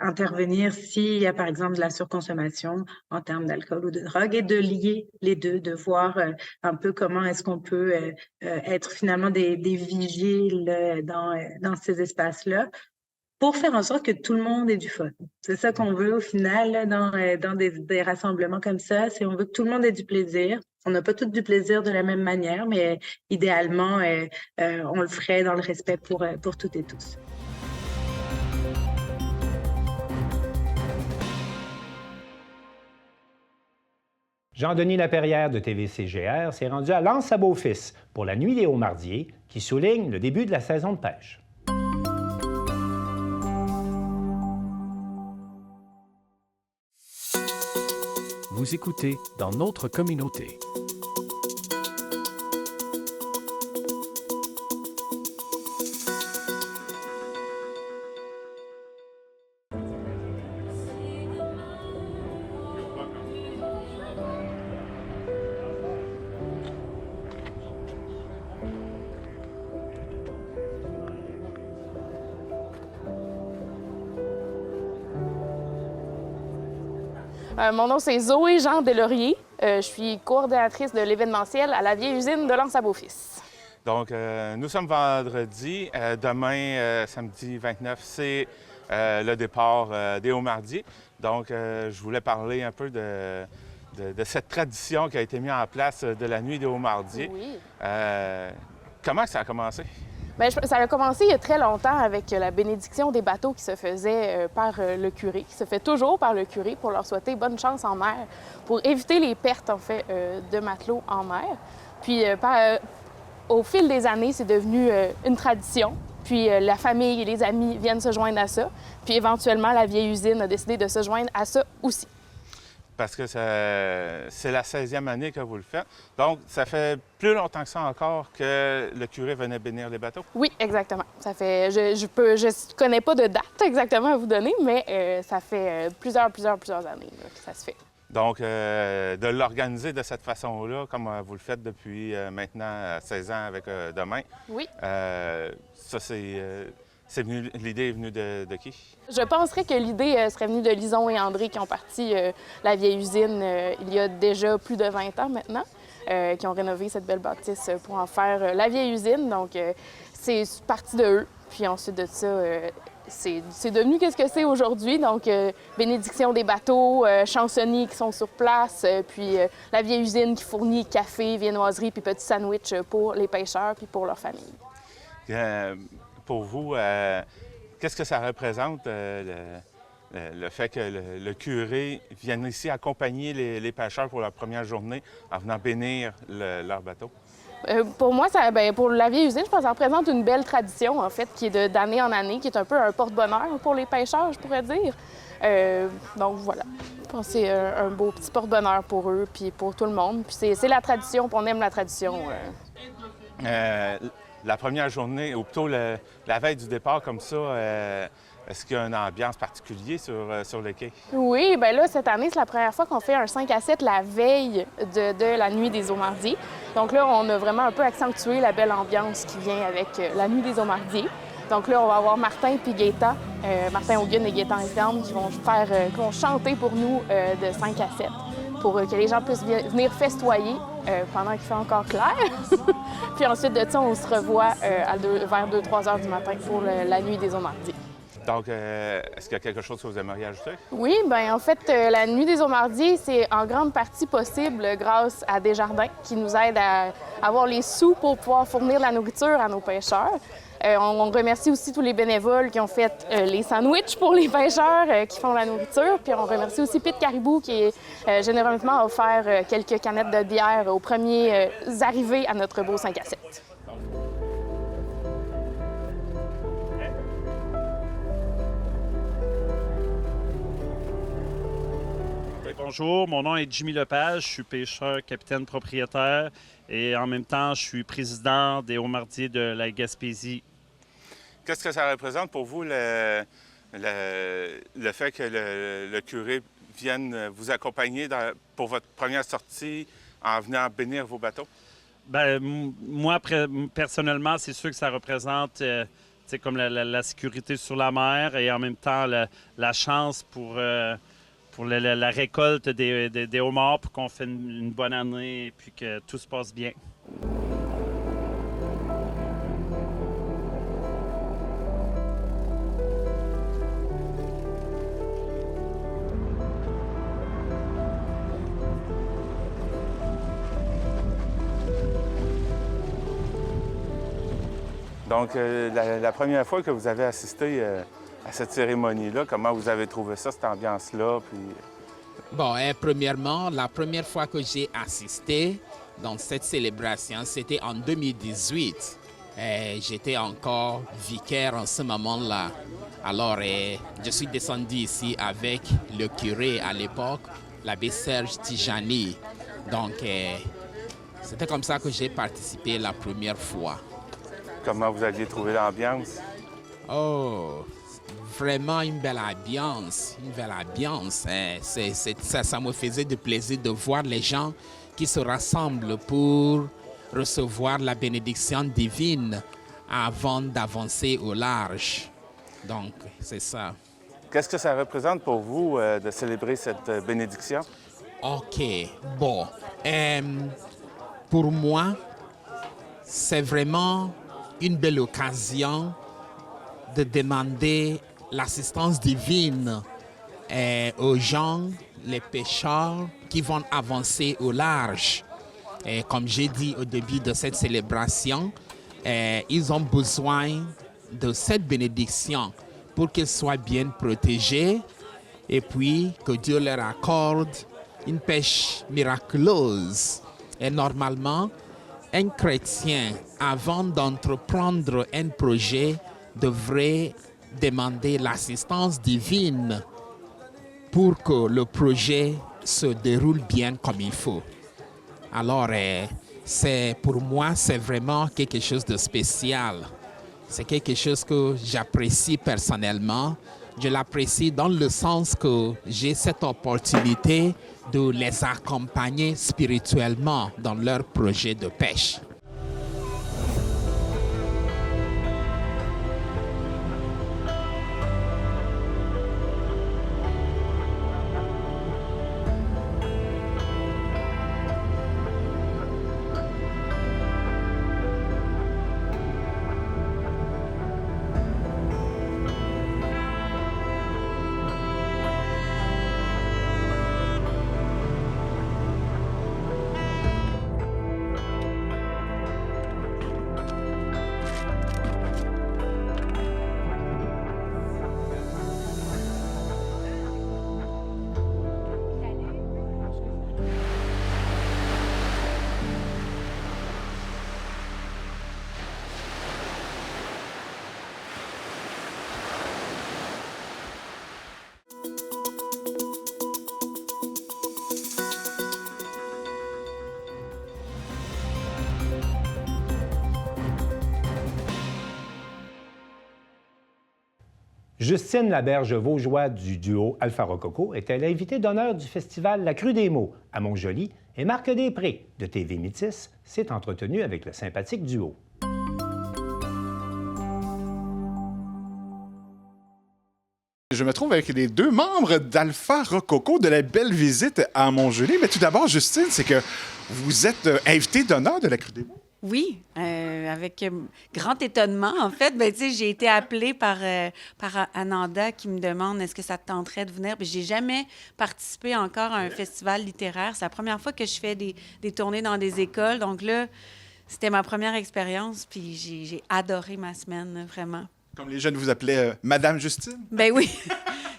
intervenir s'il y a, par exemple, de la surconsommation en termes d'alcool ou de drogue et de lier les deux, de voir un peu comment est-ce qu'on peut être finalement des vigiles dans ces espaces-là pour faire en sorte que tout le monde ait du fun. C'est ça qu'on veut au final là, dans des rassemblements comme ça, c'est on veut que tout le monde ait du plaisir. On n'a pas tous du plaisir de la même manière, mais idéalement, on le ferait dans le respect pour toutes et tous. Jean-Denis Laperrière de TV-CGR s'est rendu à l'Anse-à-Beaufils pour la Nuit des Hauts-Mardiers, qui souligne le début de la saison de pêche. Vous écoutez Dans notre communauté. Mon nom, c'est Zoé Jean Delaurier. Je suis coordonnatrice de l'événementiel à la vieille usine de l'Anse-à-Beaufils. Donc, nous sommes vendredi. Demain, samedi 29, c'est le départ des Hauts-Mardiers. Donc, je voulais parler un peu de cette tradition qui a été mise en place de la Nuit des Hauts-Mardiers. Oui. Comment ça a commencé? Bien, ça a commencé il y a très longtemps avec la bénédiction des bateaux qui se faisait par le curé, qui se fait toujours par le curé pour leur souhaiter bonne chance en mer, pour éviter les pertes, en fait, de matelots en mer. Puis, au fil des années, c'est devenu une tradition. Puis, la famille et les amis viennent se joindre à ça. Puis, éventuellement, la vieille usine a décidé de se joindre à ça aussi. parce que c'est la 16e année que vous le faites. Donc, ça fait plus longtemps que ça encore que le curé venait bénir les bateaux? Oui, exactement. Ça fait, je connais pas de date exactement à vous donner, mais ça fait plusieurs années là, que ça se fait. Donc, de l'organiser de cette façon-là, comme vous le faites depuis maintenant 16 ans avec Demain, oui. Ça, l'idée est venue de qui? Je penserais que l'idée serait venue de Lison et André qui ont parti la vieille usine il y a déjà plus de 20 ans maintenant, qui ont rénové cette belle bâtisse pour en faire la vieille usine. Donc, c'est parti de eux. Puis ensuite de ça, c'est devenu qu'est-ce que c'est aujourd'hui. Donc, bénédiction des bateaux, chansonniers qui sont sur place, puis la vieille usine qui fournit café, viennoiserie, puis petits sandwichs pour les pêcheurs puis pour leur famille. Pour vous, qu'est-ce que ça représente, le fait que le curé vienne ici accompagner les pêcheurs pour leur première journée en venant bénir leur bateau? Pour moi, pour la vieille usine, je pense que ça représente une belle tradition, en fait, qui est d'année en année, qui est un peu un porte-bonheur pour les pêcheurs, je pourrais dire. Donc voilà, je pense que c'est un beau petit porte-bonheur pour eux puis pour tout le monde. Puis c'est la tradition, puis on aime la tradition. La première journée, ou plutôt la veille du départ comme ça, est-ce qu'il y a une ambiance particulière sur le quai? Oui, bien là, cette année, c'est la première fois qu'on fait un 5 à 7 la veille de la Nuit des Eaux-Mardiers. Donc là, on a vraiment un peu accentué la belle ambiance qui vient avec la Nuit des Eaux-Mardiers. Donc là, on va avoir Martin puis Gaétan, Martin Hogan et Gaétan Island, qui vont chanter pour nous de 5 à 7 pour que les gens puissent venir festoyer pendant qu'il fait encore clair. Puis ensuite de ça, on se revoit vers 2-3 heures du matin pour la Nuit des Eaux-Mardiers. Donc, est-ce qu'il y a quelque chose que vous aimeriez ajouter? Oui, bien en fait, la Nuit des Eaux-Mardiers, c'est en grande partie possible grâce à Desjardins qui nous aident à avoir les sous pour pouvoir fournir de la nourriture à nos pêcheurs. On remercie aussi tous les bénévoles qui ont fait les sandwichs pour les pêcheurs qui font la nourriture. Puis on remercie aussi Pete Caribou qui généreusement a offert quelques canettes de bière aux premiers arrivés à notre beau 5 à 7. Bonjour, mon nom est Jimmy Lepage, je suis pêcheur, capitaine propriétaire et en même temps, je suis président des Eaux-Mardiers de la Gaspésie. Qu'est-ce que ça représente pour vous le fait que le curé vienne vous accompagner pour votre première sortie en venant bénir vos bateaux? Bien, moi, personnellement, c'est sûr que ça représente comme la sécurité sur la mer et en même temps la chance pour la récolte des homards pour qu'on fasse une bonne année et puis que tout se passe bien. Donc, la première fois que vous avez assisté à cette cérémonie-là, comment vous avez trouvé ça, cette ambiance-là? Puis... Bon, premièrement, la première fois que j'ai assisté dans cette célébration, c'était en 2018. J'étais encore vicaire en ce moment-là. Alors, je suis descendu ici avec le curé à l'époque, l'abbé Serge Tijani. Donc, c'était comme ça que j'ai participé la première fois. Comment vous aviez trouvé l'ambiance? Oh, vraiment une belle ambiance, Ça me faisait de plaisir de voir les gens qui se rassemblent pour recevoir la bénédiction divine avant d'avancer au large. Donc, c'est ça. Qu'est-ce que ça représente pour vous de célébrer cette bénédiction? OK, bon. Pour moi, c'est vraiment une belle occasion de demander l'assistance divine aux gens, les pêcheurs qui vont avancer au large. Comme j'ai dit au début de cette célébration, ils ont besoin de cette bénédiction pour qu'ils soient bien protégés et puis que Dieu leur accorde une pêche miraculeuse. Et normalement, un chrétien, avant d'entreprendre un projet, devrait demander l'assistance divine pour que le projet se déroule bien comme il faut. Alors, pour moi, c'est vraiment quelque chose de spécial. C'est quelque chose que j'apprécie personnellement. Je l'apprécie dans le sens que j'ai cette opportunité de les accompagner spirituellement dans leur projet de pêche. Justine Laberge-Vaugeois du duo Alpha Rococo était l'invitée d'honneur du festival La Crue des mots à Montjoly et Marc Després de TV Métis s'est entretenu avec le sympathique duo. Je me trouve avec les deux membres d'Alpha Rococo de la belle visite à Montjoly. Mais tout d'abord, Justine, c'est que vous êtes invitée d'honneur de la Crue des mots. Oui, avec grand étonnement, en fait. Ben, j'ai été appelée par Ananda qui me demande est-ce que ça te tenterait de venir. Je n'ai jamais participé encore à un festival littéraire. C'est la première fois que je fais des tournées dans des écoles. Donc là, c'était ma première expérience, puis j'ai adoré ma semaine, vraiment. Comme les jeunes vous appelaient Madame Justine? Ben oui,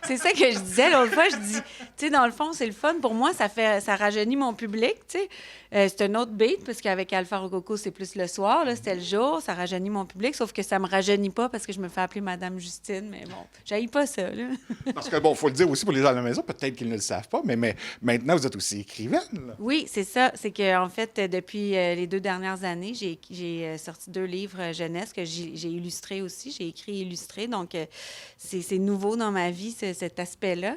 c'est ça que je disais l'autre fois. Je dis, tu sais, dans le fond, c'est le fun. Pour moi, ça rajeunit mon public, tu sais. C'est un autre beat, parce qu'avec Alpha Rococo, c'est plus le soir, là, c'était le jour. Ça rajeunit mon public, sauf que ça me rajeunit pas parce que je me fais appeler Madame Justine. Mais bon, j'haïs pas ça, là. Parce que, bon, il faut le dire aussi pour les gens à la maison, peut-être qu'ils ne le savent pas, mais maintenant, vous êtes aussi écrivaine, là. Oui, c'est ça. C'est qu'en fait, depuis les 2 dernières années, j'ai sorti 2 livres jeunesse que j'ai illustrés aussi. J'ai écrit et illustré. Donc, c'est nouveau dans ma vie, cet aspect-là.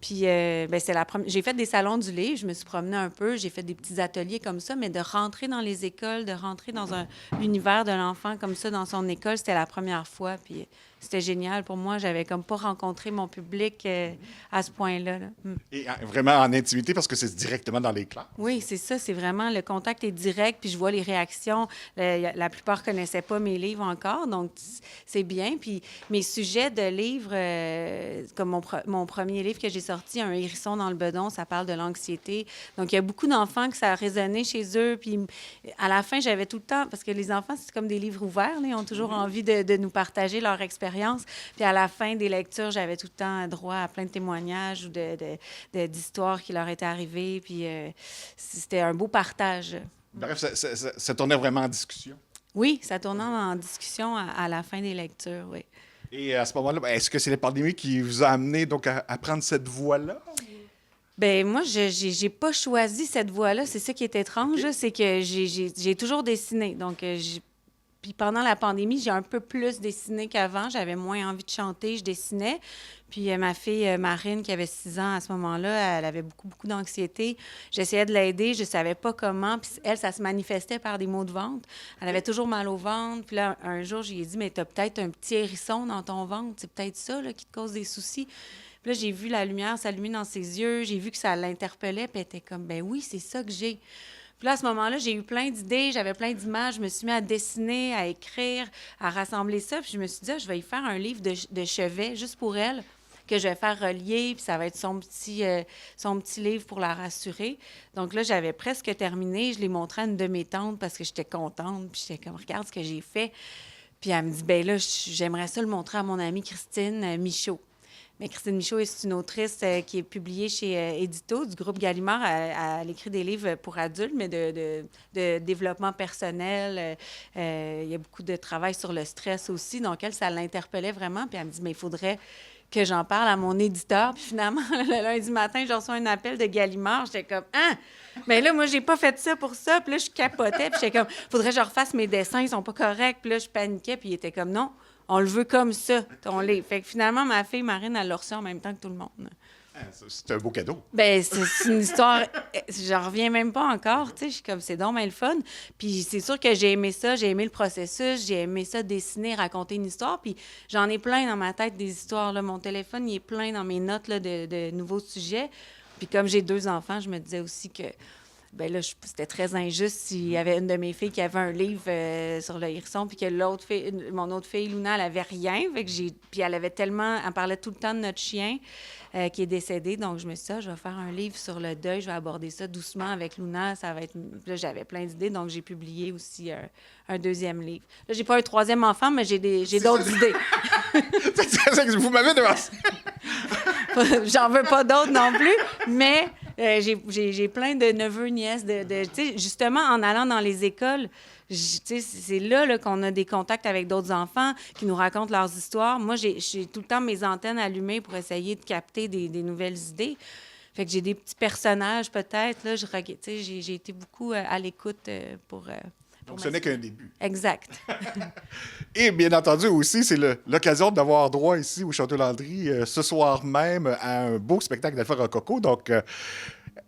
Puis, j'ai fait des salons du livre, je me suis promenée un peu, j'ai fait des petits ateliers comme ça, mais de rentrer dans les écoles, de rentrer dans l'univers de l'enfant comme ça dans son école, c'était la première fois. Puis, c'était génial pour moi. J'avais comme pas rencontré mon public à ce point-là, là. Et vraiment en intimité parce que c'est directement dans les classes. Oui, c'est ça. C'est vraiment, le contact est direct, puis je vois les réactions. La plupart ne connaissaient pas mes livres encore, donc c'est bien. Puis mes sujets de livres, comme mon premier livre que j'ai sorti, Un hérisson dans le bedon, ça parle de l'anxiété. Donc, il y a beaucoup d'enfants que ça a résonné chez eux. Puis à la fin, j'avais tout le temps, parce que les enfants, c'est comme des livres ouverts, là, ils ont toujours envie de nous partager leur expérience. Puis à la fin des lectures, j'avais tout le temps droit à plein de témoignages ou d'histoires qui leur étaient arrivées. Puis c'était un beau partage. Bref, ça tournait vraiment en discussion. Oui, ça tournait en discussion à la fin des lectures, oui. Et à ce moment-là, est-ce que c'est la pandémie qui vous a amené donc à prendre cette voie-là? Bien, moi, j'ai pas choisi cette voie-là. C'est ça qui est étrange, okay. C'est que j'ai toujours dessiné. Donc, puis pendant la pandémie, j'ai un peu plus dessiné qu'avant. J'avais moins envie de chanter, je dessinais. Puis ma fille Marine, qui avait 6 ans à ce moment-là, elle avait beaucoup d'anxiété. J'essayais de l'aider, je ne savais pas comment. Puis elle, ça se manifestait par des maux de ventre. Elle avait toujours mal au ventre. Puis là, un jour, je lui ai dit, mais tu as peut-être un petit hérisson dans ton ventre. C'est peut-être ça là, qui te cause des soucis. Puis là, j'ai vu la lumière s'allumer dans ses yeux. J'ai vu que ça l'interpellait. Puis elle était comme, ben oui, c'est ça que j'ai. Puis là, à ce moment-là, j'ai eu plein d'idées, j'avais plein d'images, je me suis mis à dessiner, à écrire, à rassembler ça. Puis je me suis dit, je vais y faire un livre de chevet juste pour elle, que je vais faire relier, puis ça va être son petit livre pour la rassurer. Donc là, j'avais presque terminé. Je l'ai montré à une de mes tantes parce que j'étais contente. Puis j'étais comme, regarde ce que j'ai fait. Puis elle me dit, ben là, j'aimerais ça le montrer à mon amie Christine Michaud. Mais Christine Michaud est une autrice qui est publiée chez Édito, du groupe Gallimard. Elle écrit des livres pour adultes, mais de développement personnel. Il y a beaucoup de travail sur le stress aussi. Donc, elle, ça l'interpellait vraiment. Puis elle me dit, mais il faudrait que j'en parle à mon éditeur. Puis finalement, le lundi matin, je reçois un appel de Gallimard. J'étais comme « Ah! » Mais là, moi, j'ai pas fait ça pour ça. Puis là, je capotais. Puis j'étais comme « Faudrait que je refasse mes dessins, ils sont pas corrects. » Puis là, je paniquais. Puis il était comme « Non, on le veut comme ça, ton livre. » Fait que finalement, ma fille Marine, elle l'a reçu en même temps que tout le monde. C'est un beau cadeau. Ben c'est une histoire, j'en reviens même pas encore, tu sais, je suis comme, c'est donc bien le fun. Puis c'est sûr que j'ai aimé ça, j'ai aimé le processus, j'ai aimé ça dessiner, raconter une histoire, puis j'en ai plein dans ma tête des histoires, là. Mon téléphone, il est plein dans mes notes, là, de nouveaux sujets. Puis comme j'ai 2 enfants, je me disais aussi que, ben là, c'était très injuste s'il y avait une de mes filles qui avait un livre sur le hérisson, puis que l'autre fille, mon autre fille, Luna, elle avait rien. Fait que puis elle parlait tout le temps de notre chien qui est décédé. Donc, je me suis dit, je vais faire un livre sur le deuil, je vais aborder ça doucement avec Luna. Ça va être... Puis là, j'avais plein d'idées, donc j'ai publié aussi un 2e livre. Là, j'ai pas un 3e enfant, mais j'ai d'autres idées. Vous m'avez devancé. J'en veux pas d'autres non plus, mais j'ai plein de neveux, nièces. Tu sais, justement, en allant dans les écoles, c'est là qu'on a des contacts avec d'autres enfants qui nous racontent leurs histoires. Moi, j'ai tout le temps mes antennes allumées pour essayer de capter des nouvelles idées. Fait que j'ai des petits personnages, peut-être. Là, j'ai été beaucoup à l'écoute pour donc, ce n'est qu'un début. Exact. Et bien entendu aussi, c'est l'occasion d'avoir droit ici au Château Landry ce soir même à un beau spectacle d'Alpha Rococo. Donc,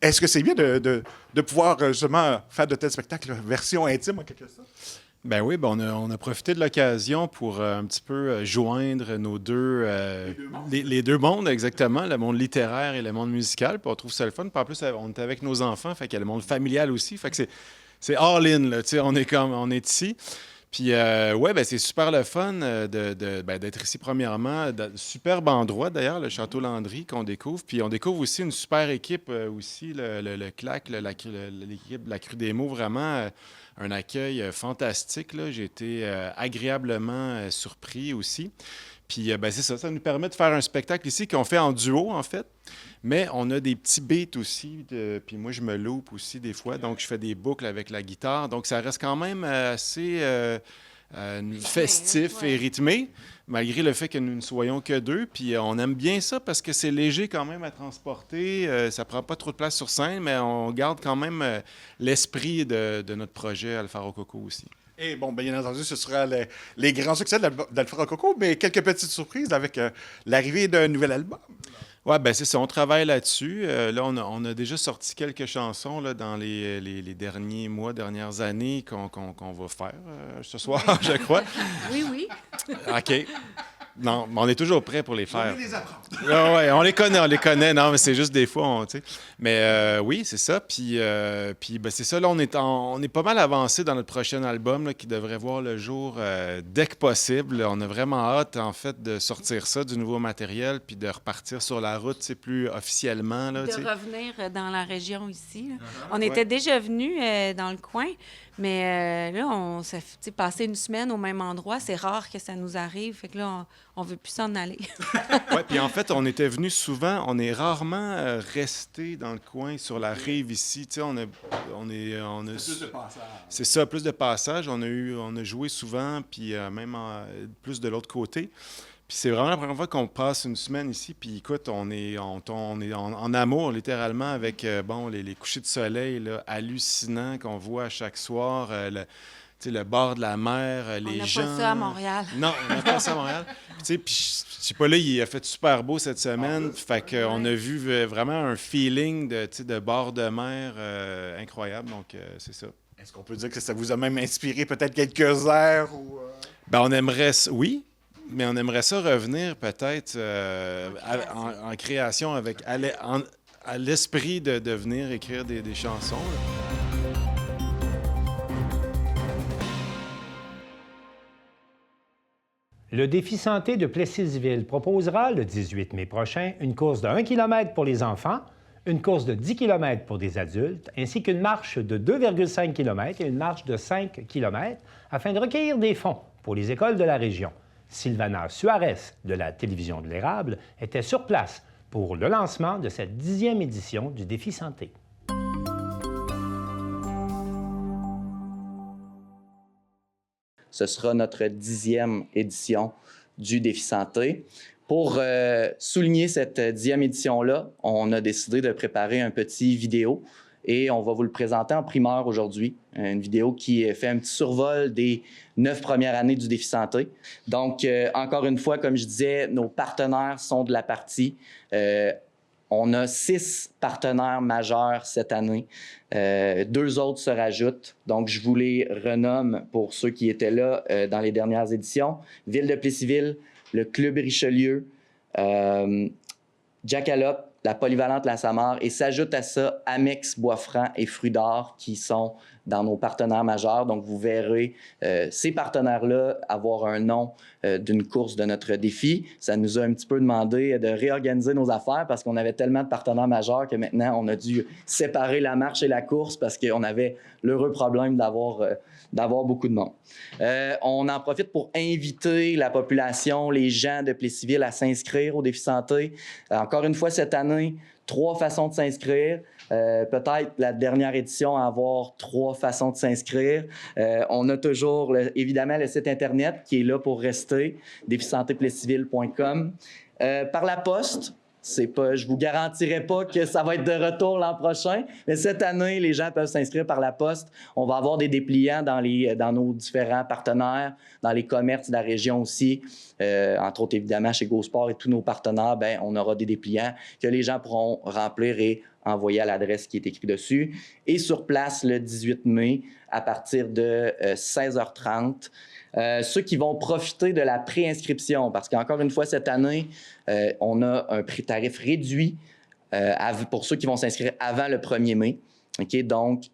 est-ce que c'est bien de pouvoir justement faire de tels spectacles version intime en quelque sorte? Ben oui, on a profité de l'occasion pour un petit peu joindre nos les deux mondes, exactement, le monde littéraire et le monde musical. Puis on trouve ça le fun. Puis en plus, on est avec nos enfants, fait qu'il y a le monde familial aussi. Fait que c'est all-in, là, tu sais, on est ici. Puis, c'est super le fun d'être ici, premièrement. Superbe endroit, d'ailleurs, le Château Landry qu'on découvre. Puis, on découvre aussi une super équipe aussi, le CLAC, l'équipe de la Crue des Mots, vraiment un accueil fantastique, là. J'ai été agréablement surpris aussi. Puis, c'est ça nous permet de faire un spectacle ici qu'on fait en duo, en fait. Mais on a des petits beats aussi, puis moi, je me loupe aussi des fois, donc je fais des boucles avec la guitare. Donc, ça reste quand même assez festif et rythmé, malgré le fait que nous ne soyons que 2. Puis on aime bien ça parce que c'est léger quand même à transporter. Ça prend pas trop de place sur scène, mais on garde quand même l'esprit de notre projet Alpha Rococo aussi. Et bon, bien entendu, ce sera les grands succès d'Alpha Rococo, mais quelques petites surprises avec l'arrivée d'un nouvel album. Oui, bien c'est ça, on travaille là-dessus. Là, on a déjà sorti quelques chansons là, dans les derniers mois, dernières années qu'on va faire ce soir, je crois. Oui. OK. Non, mais on est toujours prêt pour les faire. Les apprendre. Oui, on les connaît. Non, mais c'est juste des fois, tu sais. Mais oui, c'est ça. Puis c'est ça, là, on est pas mal avancé dans notre prochain album là, qui devrait voir le jour dès que possible. On a vraiment hâte, en fait, de sortir ça, du nouveau matériel, puis de repartir sur la route, c'est plus officiellement. Là, de revenir dans la région ici. Là. On était déjà venus dans le coin, mais là, on s'est passé une semaine au même endroit. C'est rare que ça nous arrive. Fait que là, on veut plus s'en aller. Oui, puis en fait, on était venus souvent. On est rarement resté dans le coin, sur la rive ici. Tu sais, on a plus de passage. C'est ça, plus de passage. On a joué souvent, puis même plus de l'autre côté. Puis c'est vraiment la première fois qu'on passe une semaine ici. Puis écoute, on est en amour, littéralement, avec les couchers de soleil là, hallucinants qu'on voit à chaque soir. Le bord de la mer, les gens... On n'a pas ça à Montréal. Non, on n'a pas ça à Montréal. Puis je sais pas, là, il a fait super beau cette semaine. Fait qu'on a vu vraiment un feeling de bord de mer incroyable. Donc, c'est ça. Est-ce qu'on peut dire que ça vous a même inspiré peut-être quelques airs? Ben, on aimerait... Oui, mais on aimerait ça revenir peut-être en création avec... à l'esprit de venir écrire des chansons, là. Le Défi santé de Plessisville proposera le 18 mai prochain une course de 1 km pour les enfants, une course de 10 km pour des adultes, ainsi qu'une marche de 2,5 km et une marche de 5 km afin de recueillir des fonds pour les écoles de la région. Sylvana Suarez de la Télévision de l'Érable était sur place pour le lancement de cette 10e édition du Défi santé. Ce sera notre 10e édition du Défi santé. Pour souligner cette 10e édition-là, on a décidé de préparer un petit vidéo et on va vous le présenter en primeur aujourd'hui. Une vidéo qui fait un petit survol des 9 premières années du défi santé. Donc, encore une fois, comme je disais, nos partenaires sont de la partie. On a 6 partenaires majeurs cette année. 2 autres se rajoutent. Donc, je vous les renomme pour ceux qui étaient là dans les dernières éditions. Ville de Plessisville, le Club Richelieu, Jackalope, la Polyvalente La Samar, et s'ajoute à ça Amex Boisfranc et Fruits d'Or qui sont dans nos partenaires majeurs. Donc, vous verrez ces partenaires-là avoir un nom d'une course de notre défi. Ça nous a un petit peu demandé de réorganiser nos affaires parce qu'on avait tellement de partenaires majeurs que maintenant, on a dû séparer la marche et la course parce qu'on avait l'heureux problème d'avoir beaucoup de monde. On en profite pour inviter la population, les gens de Plessisville à s'inscrire au défi santé. Encore une fois, cette année, 3 façons de s'inscrire. Peut-être la dernière édition à avoir 3 façons de s'inscrire. On a toujours, évidemment, le site Internet qui est là pour rester, défisantéplessisville.com. Par la poste, je vous garantirai pas que ça va être de retour l'an prochain, mais cette année, les gens peuvent s'inscrire par la poste. On va avoir des dépliants dans nos différents partenaires, dans les commerces de la région aussi. Entre autres, évidemment, chez GoSport et tous nos partenaires, on aura des dépliants que les gens pourront remplir et envoyer à l'adresse qui est écrite dessus. Et sur place, le 18 mai, à partir de 16h30, ceux qui vont profiter de la préinscription, parce qu'encore une fois, cette année, on a un tarif réduit pour ceux qui vont s'inscrire avant le 1er mai. Okay? Donc,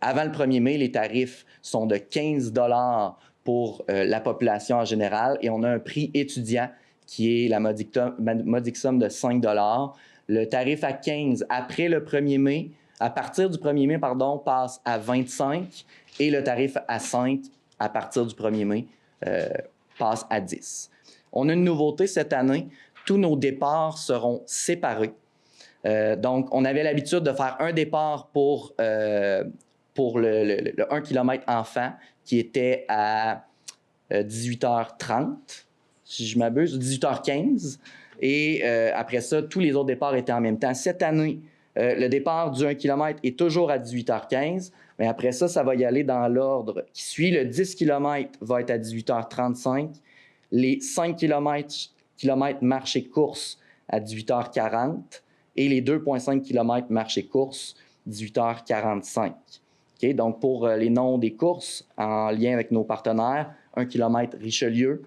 avant le 1er mai, les tarifs sont de 15 $ pour la population en général et on a un prix étudiant qui est la modique somme de 5 $. Le tarif à 15 après le 1er mai, à partir du 1er mai, passe à 25 et le tarif à 5 à partir du 1er mai passe à 10. On a une nouveauté cette année. Tous nos départs seront séparés. Donc, on avait l'habitude de faire un départ pour le 1 km enfant qui était à 18h30, si je m'abuse, 18h15. Et après ça, tous les autres départs étaient en même temps. Cette année, le départ du 1 km est toujours à 18h15, mais après ça, ça va y aller dans l'ordre qui suit. Le 10 km va être à 18h35, les 5 km marche et course à 18h40 et les 2,5 km marche et course, 18h45. Okay? Donc, pour les noms des courses, en lien avec nos partenaires, 1 km Richelieu,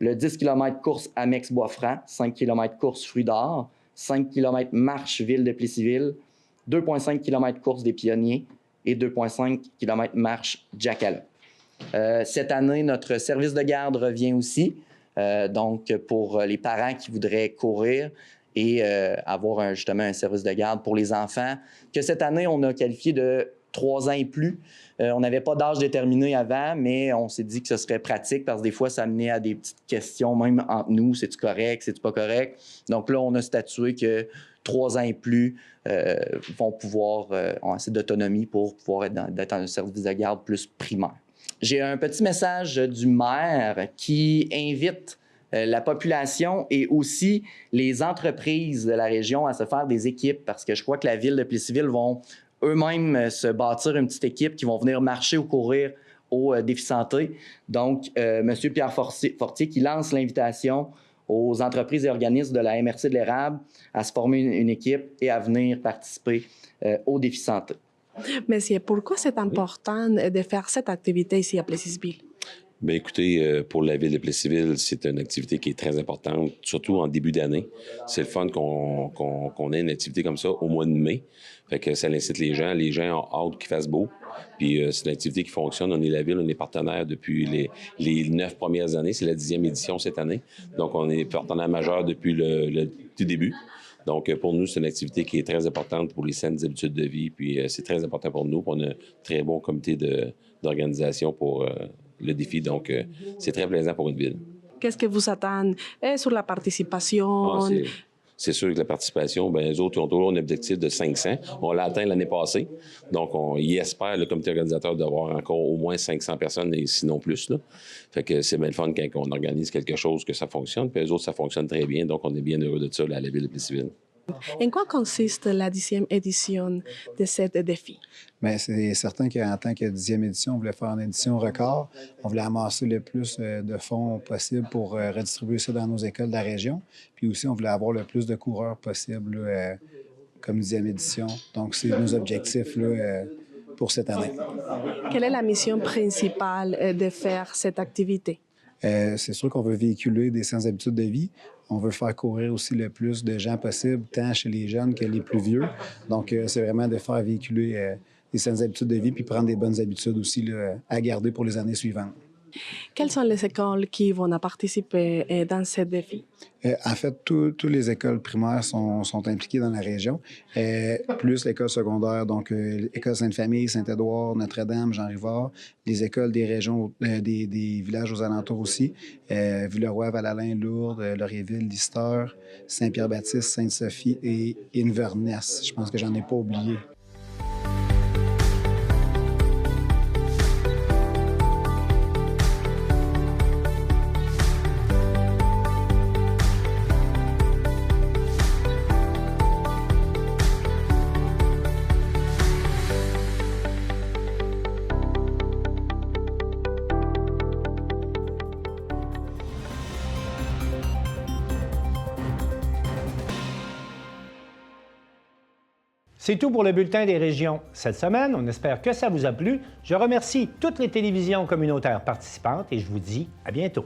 le 10 km course Amex Boisfranc, 5 km course Fruits d'Or, 5 km marche Ville de Plessisville, 2,5 km course des Pionniers et 2,5 km marche Jackalope. Cette année, notre service de garde revient aussi. Donc, pour les parents qui voudraient courir et avoir justement un service de garde pour les enfants, que cette année, on a qualifié de 3 ans et plus. On n'avait pas d'âge déterminé avant, mais on s'est dit que ce serait pratique parce que des fois, ça menait à des petites questions, même entre nous, c'est-tu correct, c'est-tu pas correct? Donc là, on a statué que 3 ans et plus vont pouvoir, ont assez d'autonomie pour pouvoir être dans un service de garde plus primaire. J'ai un petit message du maire qui invite la population et aussi les entreprises de la région à se faire des équipes parce que je crois que la ville de Plessisville vont eux-mêmes se bâtir une petite équipe qui vont venir marcher ou courir au défi santé. Donc, M. Pierre Fortier qui lance l'invitation aux entreprises et organismes de la MRC de l'Érable à se former une équipe et à venir participer au défi santé. Monsieur, pourquoi c'est important de faire cette activité ici à Plessisville? Bien, écoutez, pour la ville de Plessisville, c'est une activité qui est très importante, surtout en début d'année. C'est le fun qu'on ait une activité comme ça au mois de mai. Fait que ça incite les gens ont hâte qu'il fasse beau. Puis c'est une activité qui fonctionne. On est la ville, on est partenaire depuis les 9 premières années. C'est la 10e édition cette année. Donc, on est partenaire majeur depuis le tout début. Donc, pour nous, c'est une activité qui est très importante pour les saines habitudes de vie. Puis c'est très important pour nous. On a un très bon comité d'organisation pour le défi. Donc, c'est très plaisant pour une ville. Qu'est-ce que vous attendez sur la participation? c'est sûr que la participation, bien, les autres ils ont toujours un objectif de 500. On l'a atteint l'année passée. Donc, ils espèrent, le comité organisateur, d'avoir encore au moins 500 personnes, et sinon plus. Là. Fait que c'est bien le fun quand on organise quelque chose que ça fonctionne. Puis les autres, ça fonctionne très bien. Donc, on est bien heureux de ça là, à la ville de Plessisville. En quoi consiste la 10e édition de ce défi? Bien, c'est certain qu'en tant que 10e édition, on voulait faire une édition record. On voulait amasser le plus de fonds possible pour redistribuer ça dans nos écoles de la région. Puis aussi, on voulait avoir le plus de coureurs possible là, comme 10e édition. Donc, c'est nos objectifs là, pour cette année. Quelle est la mission principale de faire cette activité? C'est sûr qu'on veut véhiculer des saines habitudes de vie. On veut faire courir aussi le plus de gens possible, tant chez les jeunes que les plus vieux. Donc, c'est vraiment de faire véhiculer des saines habitudes de vie puis prendre des bonnes habitudes aussi là, à garder pour les années suivantes. Quelles sont les écoles qui vont participer dans ce défi? En fait, toutes les écoles primaires sont impliquées dans la région, plus l'école secondaire, donc l'École Sainte-Famille, Saint-Édouard, Notre-Dame, Jean-Rivard, les écoles des régions, des villages aux alentours aussi, Villeroy, Val-Alain, Lourdes, Laurierville, Lister, Saint-Pierre-Baptiste, Sainte-Sophie et Inverness. Je pense que j'en ai pas oublié. C'est tout pour le Bulletin des régions cette semaine. On espère que ça vous a plu. Je remercie toutes les télévisions communautaires participantes et je vous dis à bientôt.